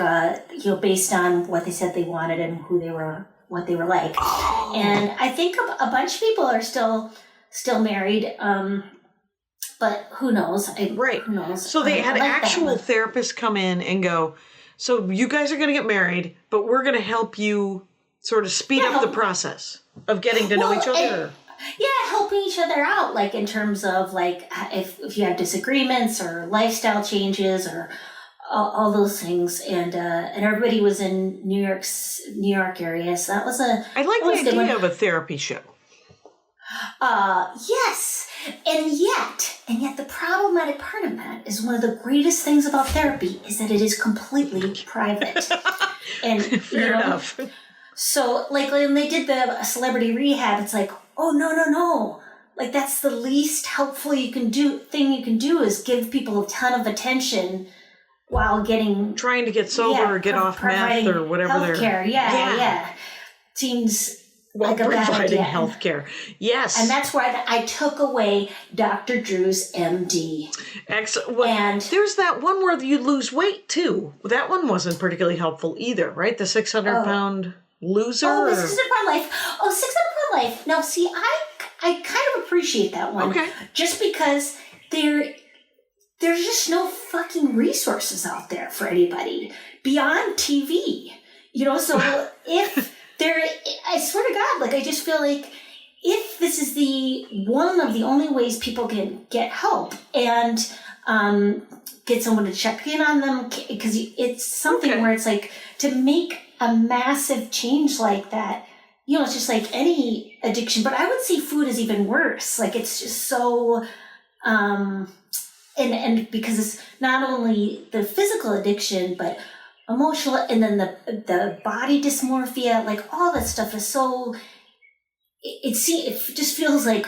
Speaker 4: based on what they said they wanted and who they were, what they were like. Oh. And I think a bunch of people are still married. But who knows? Who knows?
Speaker 3: So they had actual therapists come in and go, so you guys are going to get married, but we're going to help you sort of speed up the process of getting to know each other.
Speaker 4: Helping each other out, like in terms of like if you have disagreements or lifestyle changes or all those things, and everybody was in New York area, so that was
Speaker 3: I like the idea of a therapy show.
Speaker 4: Yes, And yet the problematic part of that is one of the greatest things about therapy is that it is completely private. And
Speaker 3: Fair enough.
Speaker 4: So like when they did the celebrity rehab, it's like, oh no. Like that's the least helpful thing you can do is give people a ton of attention while
Speaker 3: trying to get sober or get off meth or whatever
Speaker 4: healthcare. Yeah. Seems like a bad
Speaker 3: providing
Speaker 4: idea.
Speaker 3: Healthcare. Yes.
Speaker 4: And that's why I took away Dr. Drew's MD.
Speaker 3: Excellent. Well,
Speaker 4: and
Speaker 3: there's that one where you lose weight too. That one wasn't particularly helpful either, right? The 600-pound loser.
Speaker 4: Oh, the 600-pound life. Oh, 600-pound life. Now, see, I kind of appreciate that one.
Speaker 3: Okay.
Speaker 4: Just because there's just no fucking resources out there for anybody beyond TV. So if I swear to God, like I just feel like if this is one of the only ways people can get help and get someone to check in on them, because it's something where it's like to make a massive change like that, it's just like any addiction, but I would say food is even worse. Like it's just so, and because it's not only the physical addiction, but emotional, and then the body dysmorphia, like all that stuff is so, it just feels like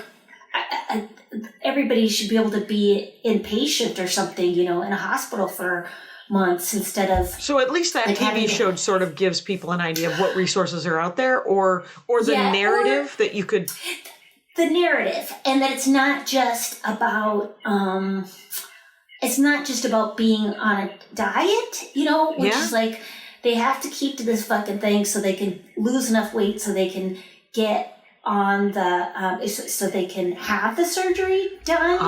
Speaker 4: everybody should be able to be inpatient or something, in a hospital for months instead of.
Speaker 3: So at least that TV show sort of gives people an idea of what resources are out there, or the narrative that you could.
Speaker 4: The narrative, and that it's not just about. It's not just about being on a diet, which is like they have to keep to this fucking thing so they can lose enough weight so they can get on the, so they can have the surgery done,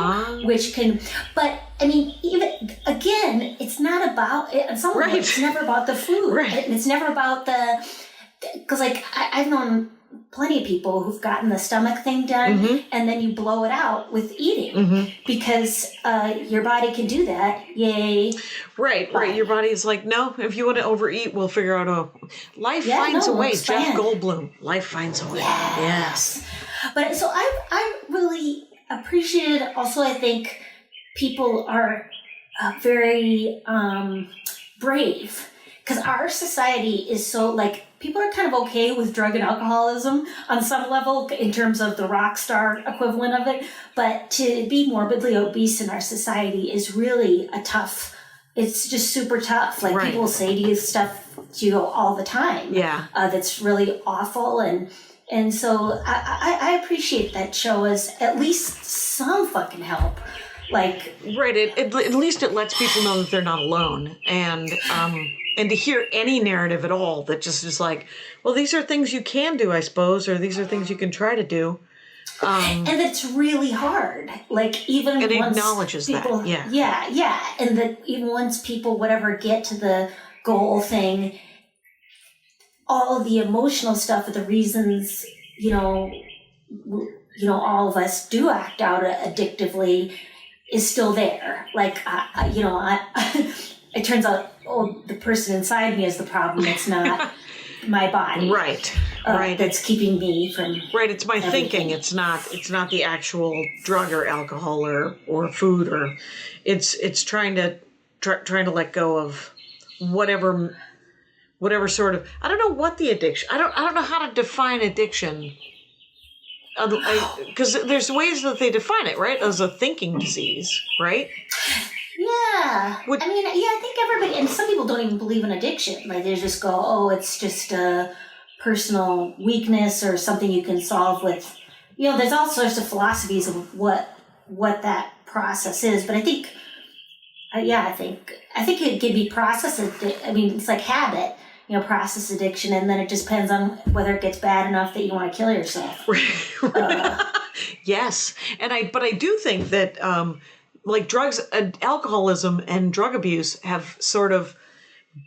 Speaker 4: but I mean, even, again, it's not about, it's never about the food.
Speaker 3: Right.
Speaker 4: And it's never about because like I've known plenty of people who've gotten the stomach thing done, and then you blow it out with eating because your body can do that. Yay.
Speaker 3: Right. Your body's like, no, if you want to overeat, we'll figure out life finds a way. Jeff Goldblum, life finds a way. Yes.
Speaker 4: But so I really appreciated also, I think people are very brave because our society is so like, people are kind of okay with drug and alcoholism on some level in terms of the rock star equivalent of it. But to be morbidly obese in our society is really it's just super tough. Like people say to you stuff to you all the time. Yeah. That's really awful. And so I appreciate that show as at least some fucking help. Like,
Speaker 3: right. At least it lets people know that they're not alone. And to hear any narrative at all that just is like, well, these are things you can do, I suppose, or these are things you can try to do.
Speaker 4: And it's really hard. Like, even
Speaker 3: it
Speaker 4: once
Speaker 3: acknowledges
Speaker 4: people,
Speaker 3: that. Yeah.
Speaker 4: Yeah. And that even once people, whatever, get to the goal thing, all the emotional stuff, the reasons, all of us do act out addictively is still there. Like, it turns out, the person inside me is the problem. It's not my body.
Speaker 3: Right.
Speaker 4: That's keeping me from.
Speaker 3: Right. It's my thinking. It's not the actual drug or alcohol or food it's trying to let go of whatever sort of, I don't know what the addiction, I don't know how to define addiction. Because there's ways that they define it, right? As a thinking disease, right?
Speaker 4: Yeah. I think everybody, and some people don't even believe in addiction. Like, they just go, it's just a personal weakness or something you can solve with, there's all sorts of philosophies of what that process is. But I think, I think it can be process. It's like habit. Process addiction, and then it just depends on whether it gets bad enough that you want to kill yourself.
Speaker 3: Yes, but I do think that like drugs, alcoholism, and drug abuse have sort of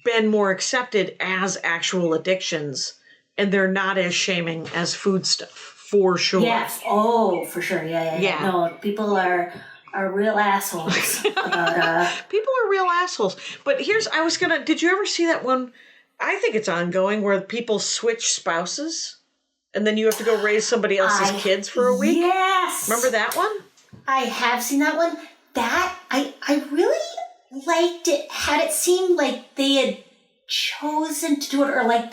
Speaker 3: been more accepted as actual addictions, and they're not as shaming as food stuff, for sure.
Speaker 4: Yes. Oh, for sure. Yeah. No, people are real assholes.
Speaker 3: People are real assholes. But did you ever see that one? I think it's ongoing where people switch spouses and then you have to go raise somebody else's kids for a week.
Speaker 4: Yes.
Speaker 3: Remember that one?
Speaker 4: I have seen that one. That I really liked it. Had it seemed like they had chosen to do it, or like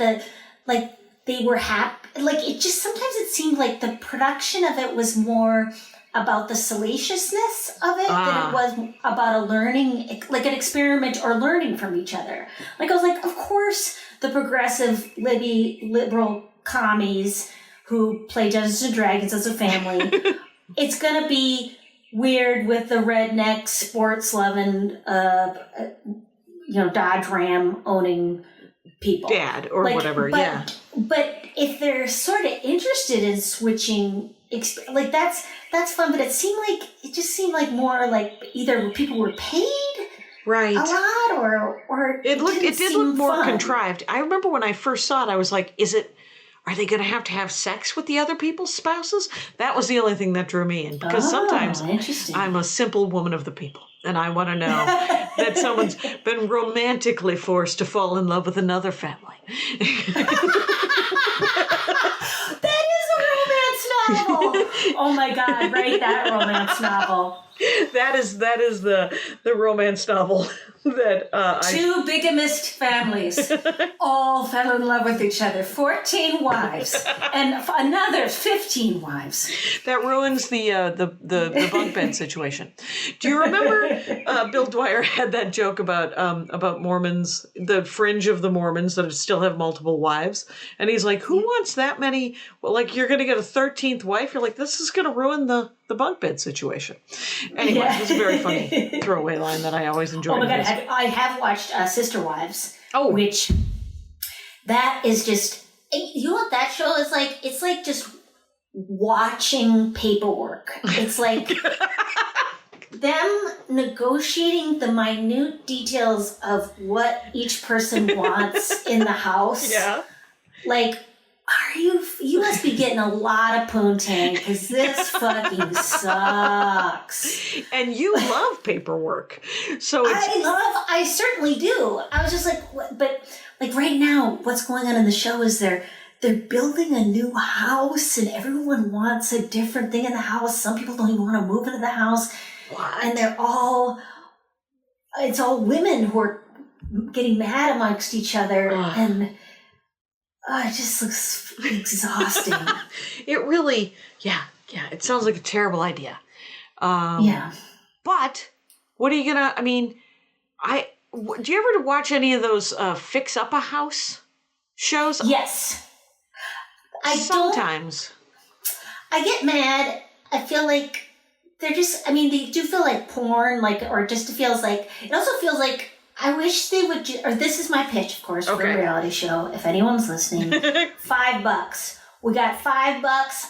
Speaker 4: they were happy. Like it just sometimes it seemed like the production of it was more about the salaciousness of it than it was about a learning, like an experiment or learning from each other. Like I was like, of course, the progressive liberal commies who play Dungeons and Dragons as a family, it's gonna be weird with the redneck sports loving, Dodge Ram owning people,
Speaker 3: dad or whatever.
Speaker 4: But if they're sort of interested in switching, like that's fun. But it just seemed like more like either people were paid
Speaker 3: right
Speaker 4: a lot, or
Speaker 3: it did look more
Speaker 4: fun.
Speaker 3: contrived. I remember when I first saw it, I was like, are they going to have sex with the other people's spouses? That was the only thing that drew me in, because sometimes I'm a simple woman of the people, and I want to know that someone's been romantically forced to fall in love with another family.
Speaker 4: That is a romance novel. Oh my God, write that romance novel.
Speaker 3: That is the romance novel that
Speaker 4: Two bigamist families all fell in love with each other. 14 wives and another 15 wives.
Speaker 3: that ruins the bunk bed situation. Do you remember Bill Dwyer had that joke about Mormons, the fringe of the Mormons that still have multiple wives, and he's like, who wants that many? Well, like you're going to get a 13th wife. You're like, this is going to ruin the bunk bed situation. Anyway, It was a very funny throwaway line that I always enjoyed.
Speaker 4: Oh my God, I have watched Sister Wives.
Speaker 3: Oh.
Speaker 4: Which, that is just, you know what that show is like? It's like just watching paperwork. It's like them negotiating the minute details of what each person wants in the house.
Speaker 3: Yeah.
Speaker 4: Like, you must be getting a lot of poontang because this fucking sucks.
Speaker 3: And you love paperwork. So
Speaker 4: I certainly do. I was just like, what? But like right now, what's going on in the show is they're building a new house and everyone wants a different thing in the house. Some people don't even want to move into the house.
Speaker 3: What?
Speaker 4: And it's all women who are getting mad amongst each other. And it just looks exhausting.
Speaker 3: It really, it sounds like a terrible idea.
Speaker 4: Yeah.
Speaker 3: But what are you going to, do you ever watch any of those Fix Up a House shows?
Speaker 4: Yes.
Speaker 3: Sometimes.
Speaker 4: I get mad. I feel like they do feel like porn, or it just feels like, it also feels like, I wish they would, or this is my pitch, of course, for a reality show, if anyone's listening. $5. We got $5.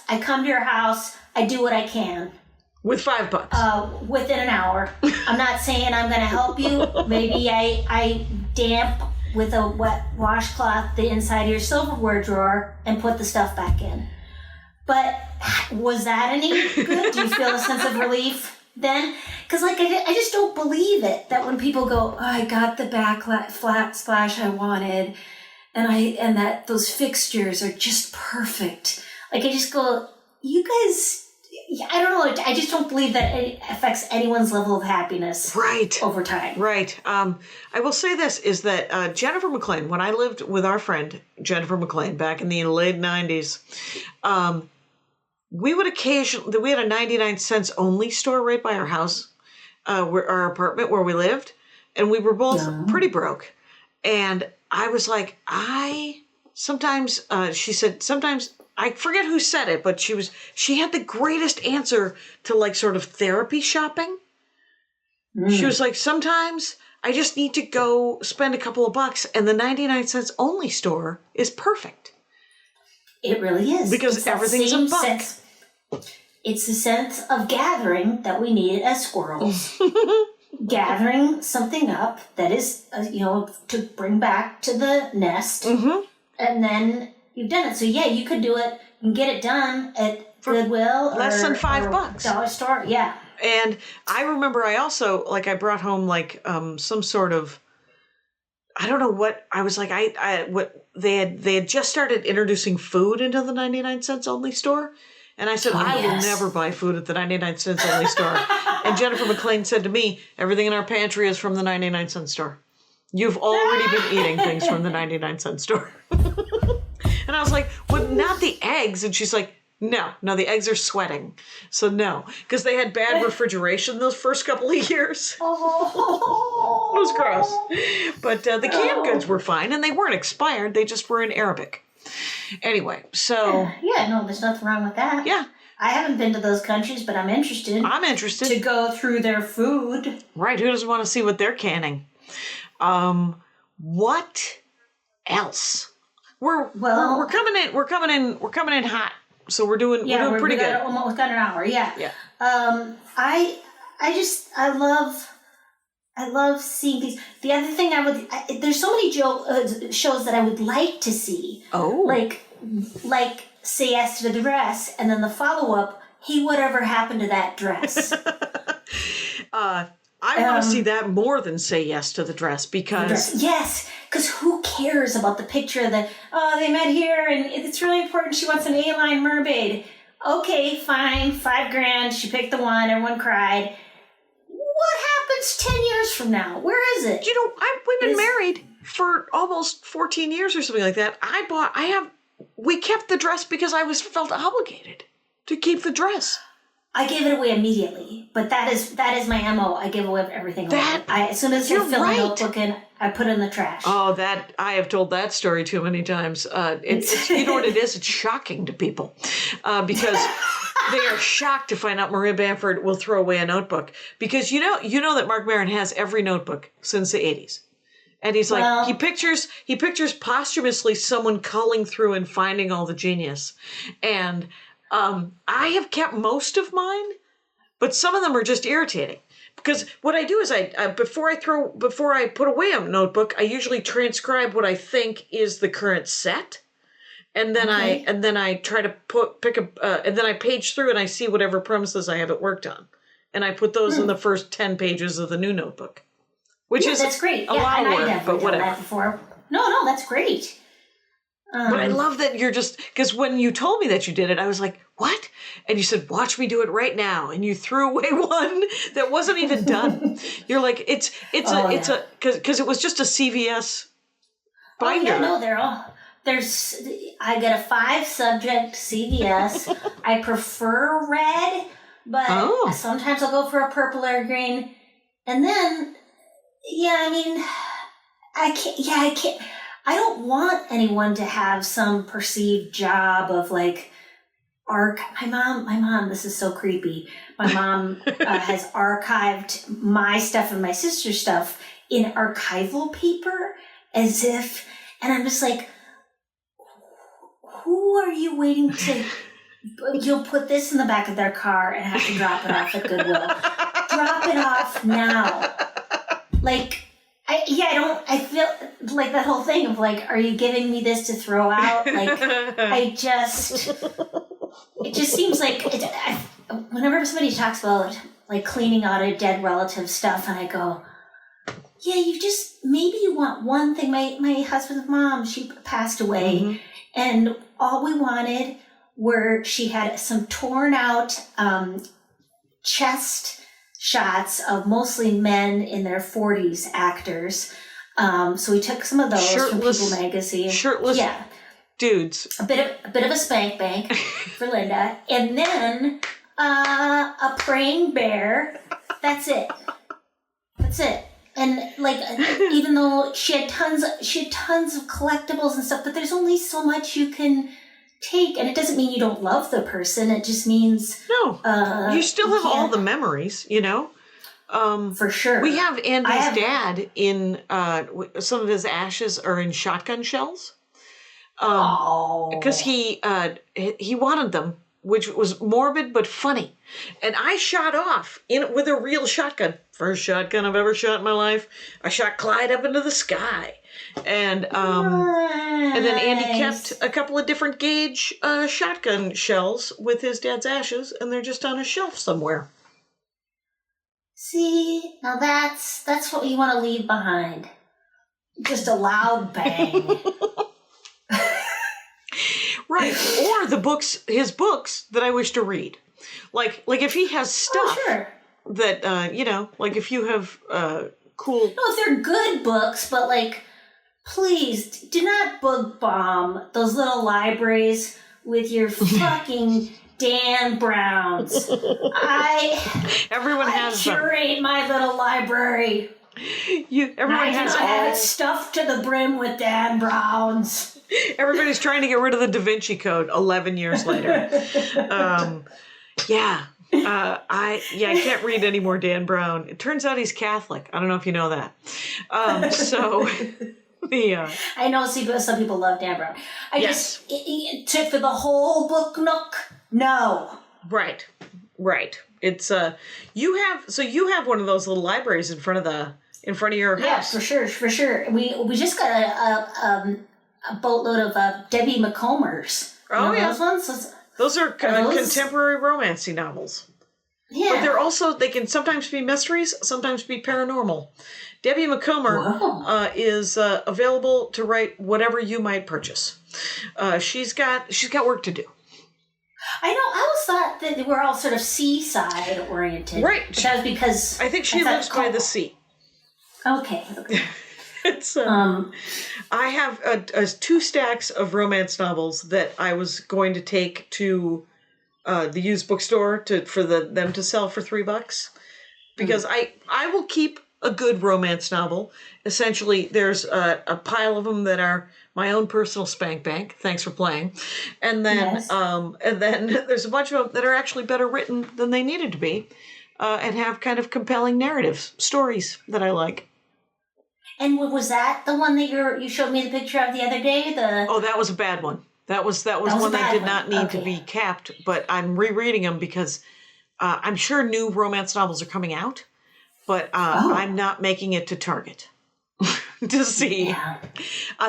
Speaker 4: I come to your house. I do what I can.
Speaker 3: With $5?
Speaker 4: Within an hour. I'm not saying I'm going to help you. Maybe I damp with a wet washcloth the inside of your silverware drawer and put the stuff back in. But was that any good? Do you feel a sense of relief then? Because I just don't believe it that when people go, I got the flat splash I wanted, and that those fixtures are just perfect. I just go, you guys, I don't know. I just don't believe that it affects anyone's level of happiness over time. Right.
Speaker 3: I will say this, is that Jennifer McLean, when I lived with our friend Jennifer McLean back in the late 90s, we had a 99 cents only store right by our house, our apartment where we lived, and we were both pretty broke. And I was like, she said, sometimes, I forget who said it, but she had the greatest answer to sort of therapy shopping. She was like, sometimes I just need to go spend a couple of bucks, and the 99 cents only store is perfect.
Speaker 4: It really is.
Speaker 3: Because everything's a buck.
Speaker 4: It's the sense of gathering that we needed as squirrels. Gathering something up that is, to bring back to the nest. Mm-hmm. And then you've done it. So, you could do it. You can get it done at Goodwill.
Speaker 3: Less than $5.
Speaker 4: Dollar store, yeah.
Speaker 3: And I remember I also, I brought home, some sort of, I don't know what, I was like, what they had just started introducing food into the 99 cents only store. And I said, I will never buy food at the 99-cent only store. And Jennifer McLean said to me, everything in our pantry is from the 99-cent store. You've already been eating things from the 99-cent store. And I was like, well, not the eggs. And she's like, no, the eggs are sweating. So no, because they had bad refrigeration those first couple of years.
Speaker 4: Oh.
Speaker 3: It was gross. But the canned goods were fine, and they weren't expired. They just were in Arabic. Anyway, so...
Speaker 4: Yeah, no, there's nothing wrong with that.
Speaker 3: Yeah.
Speaker 4: I haven't been to those countries, but I'm interested. To go through their food.
Speaker 3: Right, who doesn't want to see what they're canning? What else? We're coming in hot. So we're doing pretty good.
Speaker 4: Almost got an hour. Yeah.
Speaker 3: Yeah.
Speaker 4: I love seeing these. The other thing there's so many shows that I would like to see.
Speaker 3: Oh.
Speaker 4: Like Say Yes to the Dress, and then the follow up. Hey, whatever happened to that dress?
Speaker 3: I want to see that more than Say Yes to the Dress because...
Speaker 4: Yes, because who cares about the picture of they met here and it's really important. She wants an A-line mermaid. Okay, fine, $5,000. She picked the one. Everyone cried. What happens 10 years from now? Where is it?
Speaker 3: We've been married for almost 14 years or something like that. We kept the dress because I felt obligated to keep the dress.
Speaker 4: I gave it away immediately, but that is my MO. I give away everything away. As soon as I fill a notebook in, I put it in the trash.
Speaker 3: Oh, I have told that story too many times. It's you know what it is? It's shocking to people because they are shocked to find out Maria Bamford will throw away a notebook because you know that Mark Maron has every notebook since the 80s. And he's like, he pictures posthumously someone culling through and finding all the genius. And I have kept most of mine, but some of them are just irritating. Because what I do is before I put away a notebook, I usually transcribe what I think is the current set. And then I try to and then I page through and I see whatever premises I haven't worked on. And I put those in the first 10 pages of the new notebook. Which is
Speaker 4: that's great.
Speaker 3: A lot of work, but whatever.
Speaker 4: That before. No, that's great.
Speaker 3: But I love that you're just, because when you told me that you did it, I was like, what? And you said, watch me do it right now. And you threw away one that wasn't even done. You're like, because it was just a CVS binder.
Speaker 4: Oh, yeah, no, I get a 5-subject CVS. I prefer red, but sometimes I'll go for a purple or green. And then, I can't. I don't want anyone to have some perceived job of like my mom, this is so creepy. My mom has archived my stuff and my sister's stuff in archival paper as if, and I'm just like, who are you waiting to, you'll put this in the back of their car and have to drop it off at Goodwill. Drop it off now. Like, I feel like that whole thing of like, are you giving me this to throw out? Like, it just seems like, whenever somebody talks about like cleaning out a dead relative stuff, and I go, yeah, maybe you want one thing. My husband's mom, she passed away, and all we wanted she had some torn out chest shots of mostly men in their 40s actors. So we took some of those from People magazine.
Speaker 3: Shirtless dudes.
Speaker 4: A bit of a spank bank for Linda. And then a praying bear. That's it. And like, even though she had tons of collectibles and stuff, but there's only so much you can take, and it doesn't mean you don't love the person. It just means
Speaker 3: you still have all the memories,
Speaker 4: for sure.
Speaker 3: We have Andy's dad in some of his ashes are in shotgun shells. Because he wanted them, which was morbid but funny, and I shot off with a real shotgun. First shotgun I've ever shot in my life. I shot Clyde up into the sky. And and then Andy kept a couple of different gauge shotgun shells with his dad's ashes, and they're just on a shelf somewhere.
Speaker 4: See, now that's what you want to leave behind. Just a loud bang.
Speaker 3: Right. or his books that I wish to read. Like if he has stuff that, like if you have cool...
Speaker 4: No, if they're good books, but like, please do not book bomb those little libraries with your fucking Dan Browns.
Speaker 3: Everyone has
Speaker 4: curate my little library.
Speaker 3: Everyone has all...
Speaker 4: have it stuffed to the brim with Dan Browns.
Speaker 3: Everybody's trying to get rid of the Da Vinci Code 11 years later. I can't read any more Dan Brown. It turns out he's Catholic. I don't know if you know that.
Speaker 4: I know some people love Dan Brown. For the whole book nook, no.
Speaker 3: Right. It's you have one of those little libraries in front of your house.
Speaker 4: Yeah, for sure. We just got a boatload of Debbie McCombers. Those ones.
Speaker 3: Those are contemporary romancy novels. Yeah. But they can sometimes be mysteries, sometimes be paranormal. Debbie McComber is available to write whatever you might purchase. She's got work to do.
Speaker 4: I know. I always thought that they were all sort of seaside oriented.
Speaker 3: Right.
Speaker 4: But that was because
Speaker 3: I think she lives by the sea.
Speaker 4: Okay.
Speaker 3: It's I have 2 stacks of romance novels that I was going to take to the used bookstore for them to sell for $3, because I will keep a good romance novel. Essentially, there's a pile of them that are my own personal spank bank. Thanks for playing. And then there's a bunch of them that are actually better written than they needed to be, and have kind of compelling narratives, stories that I like.
Speaker 4: And was that the one that you showed me the picture of the other day?
Speaker 3: That was a bad one. That was one that did not need to be capped, but I'm rereading them because I'm sure new romance novels are coming out, but I'm not making it to Target to see. Yeah.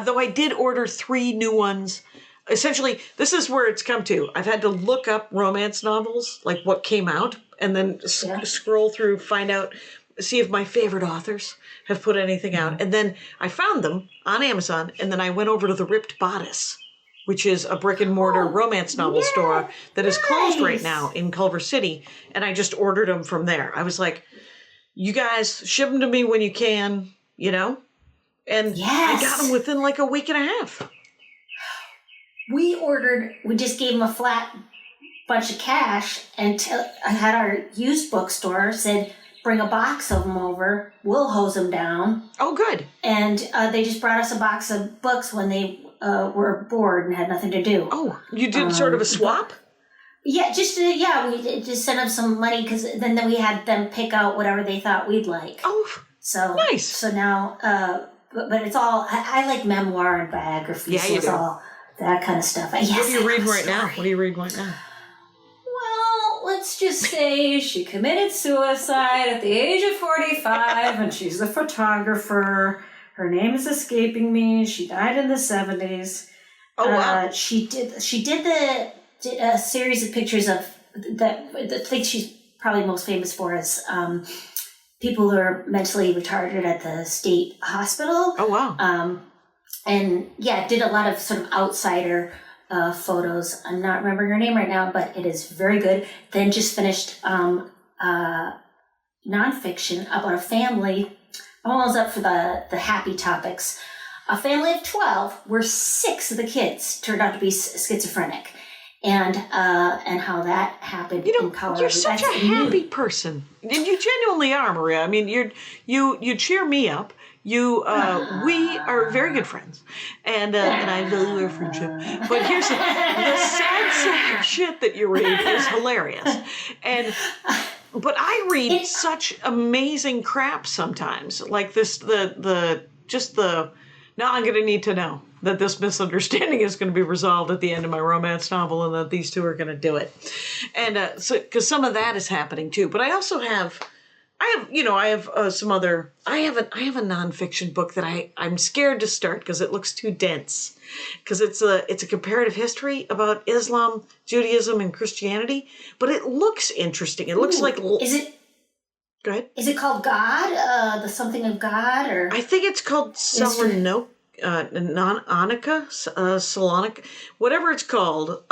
Speaker 3: Though I did order 3 new ones. Essentially, this is where it's come to. I've had to look up romance novels, like what came out, and then scroll through, see if my favorite authors have put anything out. And then I found them on Amazon, and then I went over to the Ripped Bodice, which is a brick and mortar romance novel store that is closed right now in Culver City. And I just ordered them from there. I was like, you guys ship them to me when you can, And I got them within like a week and a half.
Speaker 4: We just gave them a flat bunch of cash, and I had our used bookstore said, bring a box of them over. We'll hose them down.
Speaker 3: Oh, good.
Speaker 4: And they just brought us a box of books when they were bored and had nothing to do.
Speaker 3: Oh, you did sort of a swap?
Speaker 4: Yeah, we just sent them some money because then we had them pick out whatever they thought we'd like.
Speaker 3: Oh,
Speaker 4: so nice. So now, but it's all, I like memoir and biographies.
Speaker 3: Yeah, you do.
Speaker 4: All that kind of stuff.
Speaker 3: What are you reading right now?
Speaker 4: Let's just say she committed suicide at the age of 45, and she's a photographer. Her name is escaping me. She died in the 70s.
Speaker 3: Oh, wow.
Speaker 4: She did a series of pictures of the thing she's probably most famous for is people who are mentally retarded at the state hospital.
Speaker 3: Oh, wow.
Speaker 4: Did a lot of sort of outsider photos. I'm not remembering her name right now, but it is very good. Then just finished nonfiction about a family. I'm almost up for the happy topics. A family of 12 where 6 of the kids turned out to be schizophrenic, and how that happened in Colorado.
Speaker 3: You're such a happy person, and you genuinely are, Maria. I mean, you cheer me up. We are very good friends, and I value our friendship. But here's the sad sack of shit that you read is hilarious, but I read such amazing crap sometimes, like this. Now I'm going to need to know that this misunderstanding is going to be resolved at the end of my romance novel, and that these 2 are going to do it, and because some of that is happening too. But I also have. I have a nonfiction book that I'm scared to start because it looks too dense. Because it's a comparative history about Islam, Judaism, and Christianity, but it looks interesting. It looks like.
Speaker 4: Is it?
Speaker 3: Go ahead.
Speaker 4: Is it called God? The something of God, or?
Speaker 3: I think it's called Summer Nook. Anika, Salonica, whatever it's called.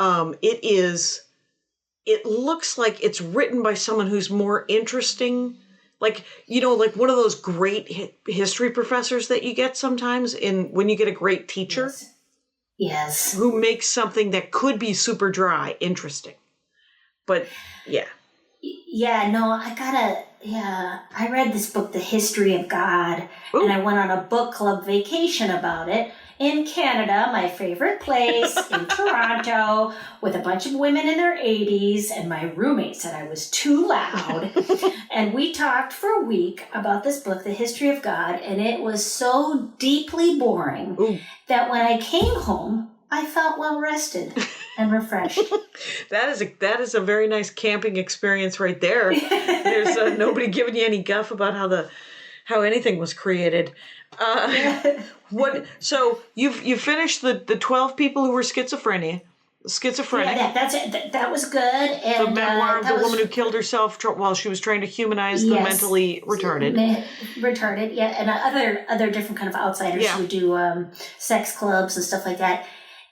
Speaker 3: It looks like it's written by someone who's more interesting. Like, like one of those great history professors that you get sometimes when you get a great teacher.
Speaker 4: Yes.
Speaker 3: Who makes something that could be super dry interesting. But, yeah.
Speaker 4: Yeah, no, I read this book, The History of God, and I went on a book club vacation about it in Canada, my favorite place, in Toronto, with a bunch of women in their 80s, and my roommate said I was too loud. And we talked for a week about this book, The History of God, and it was so deeply boring that when I came home, I felt well rested and refreshed.
Speaker 3: That is a very nice camping experience right there. There's nobody giving you any guff about how anything was created. So you finished the 12 people who were schizophrenic.
Speaker 4: Yeah, that was good. And,
Speaker 3: the memoir of the woman who killed herself while she was trying to humanize the mentally retarded.
Speaker 4: Retarded, yeah, and other different kind of outsiders who do sex clubs and stuff like that.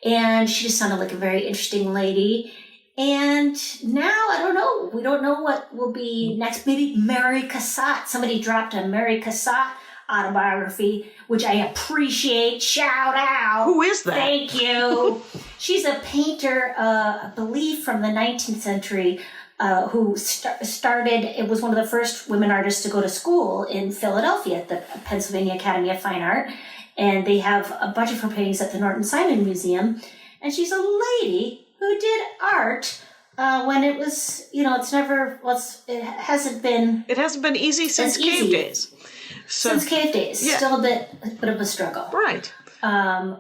Speaker 4: And she just sounded like a very interesting lady. And now, I don't know. We don't know what will be next. Maybe Mary Cassatt. Somebody dropped a Mary Cassatt autobiography, which I appreciate. Shout out.
Speaker 3: Who is that?
Speaker 4: Thank you. She's a painter, I believe from the 19th century, who started, it was one of the first women artists to go to school in Philadelphia at the Pennsylvania Academy of Fine Art. And they have a bunch of her paintings at the Norton Simon Museum. And she's a lady who did art when it was, it hasn't been
Speaker 3: easy since cave days.
Speaker 4: Since cave days. Yeah. Still a bit of a struggle.
Speaker 3: Right.
Speaker 4: I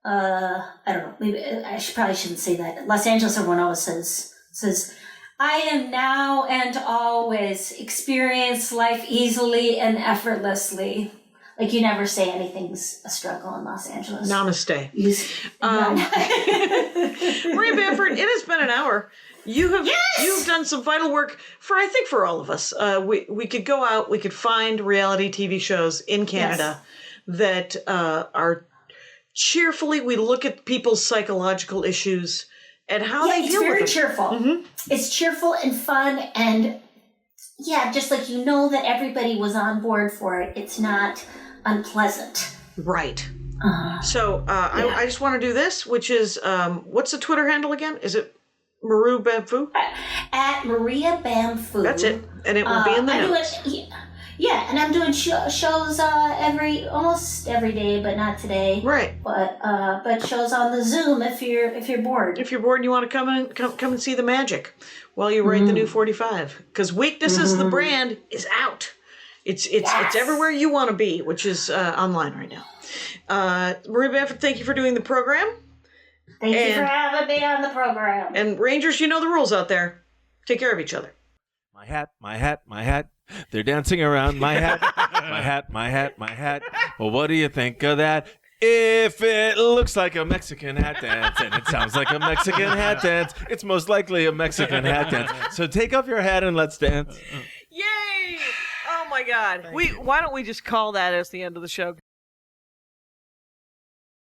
Speaker 4: don't know, maybe I probably shouldn't say that. Los Angeles, everyone always says, I am now and always experience life easily and effortlessly. Like, you never say anything's a struggle in Los Angeles.
Speaker 3: Namaste. Maria Bamford, it has been an hour. You've done some vital work for all of us. We could go out, we could find reality TV shows in Canada that are cheerfully, we look at people's psychological issues and how they deal with them.
Speaker 4: It's very cheerful. Mm-hmm. It's cheerful and fun, and just like that everybody was on board for it. It's not unpleasant.
Speaker 3: Right. So I just want to do this, which is, what's the Twitter handle again? Is it Maria Bamford?
Speaker 4: At Maria Bamford.
Speaker 3: That's it. And it will be in the notes.
Speaker 4: And I'm doing shows almost every day, but not today.
Speaker 3: Right.
Speaker 4: But shows on the Zoom if you're bored.
Speaker 3: If you're bored and you want to come and see the magic while you write the new 45, because Weakness is the brand is out. It's everywhere you want to be, which is online right now. Maria Bamford, thank you for doing the program.
Speaker 4: Thank you for having me on the program.
Speaker 3: And Rangers, you know the rules out there. Take care of each other.
Speaker 5: My hat, my hat, my hat. They're dancing around my hat, my hat, my hat, my hat. Well, what do you think of that? If it looks like a Mexican hat dance and it sounds like a Mexican hat dance, it's most likely a Mexican hat dance. So take off your hat and let's dance.
Speaker 6: Yay! Oh my God. Why don't we just call that as the end of the show?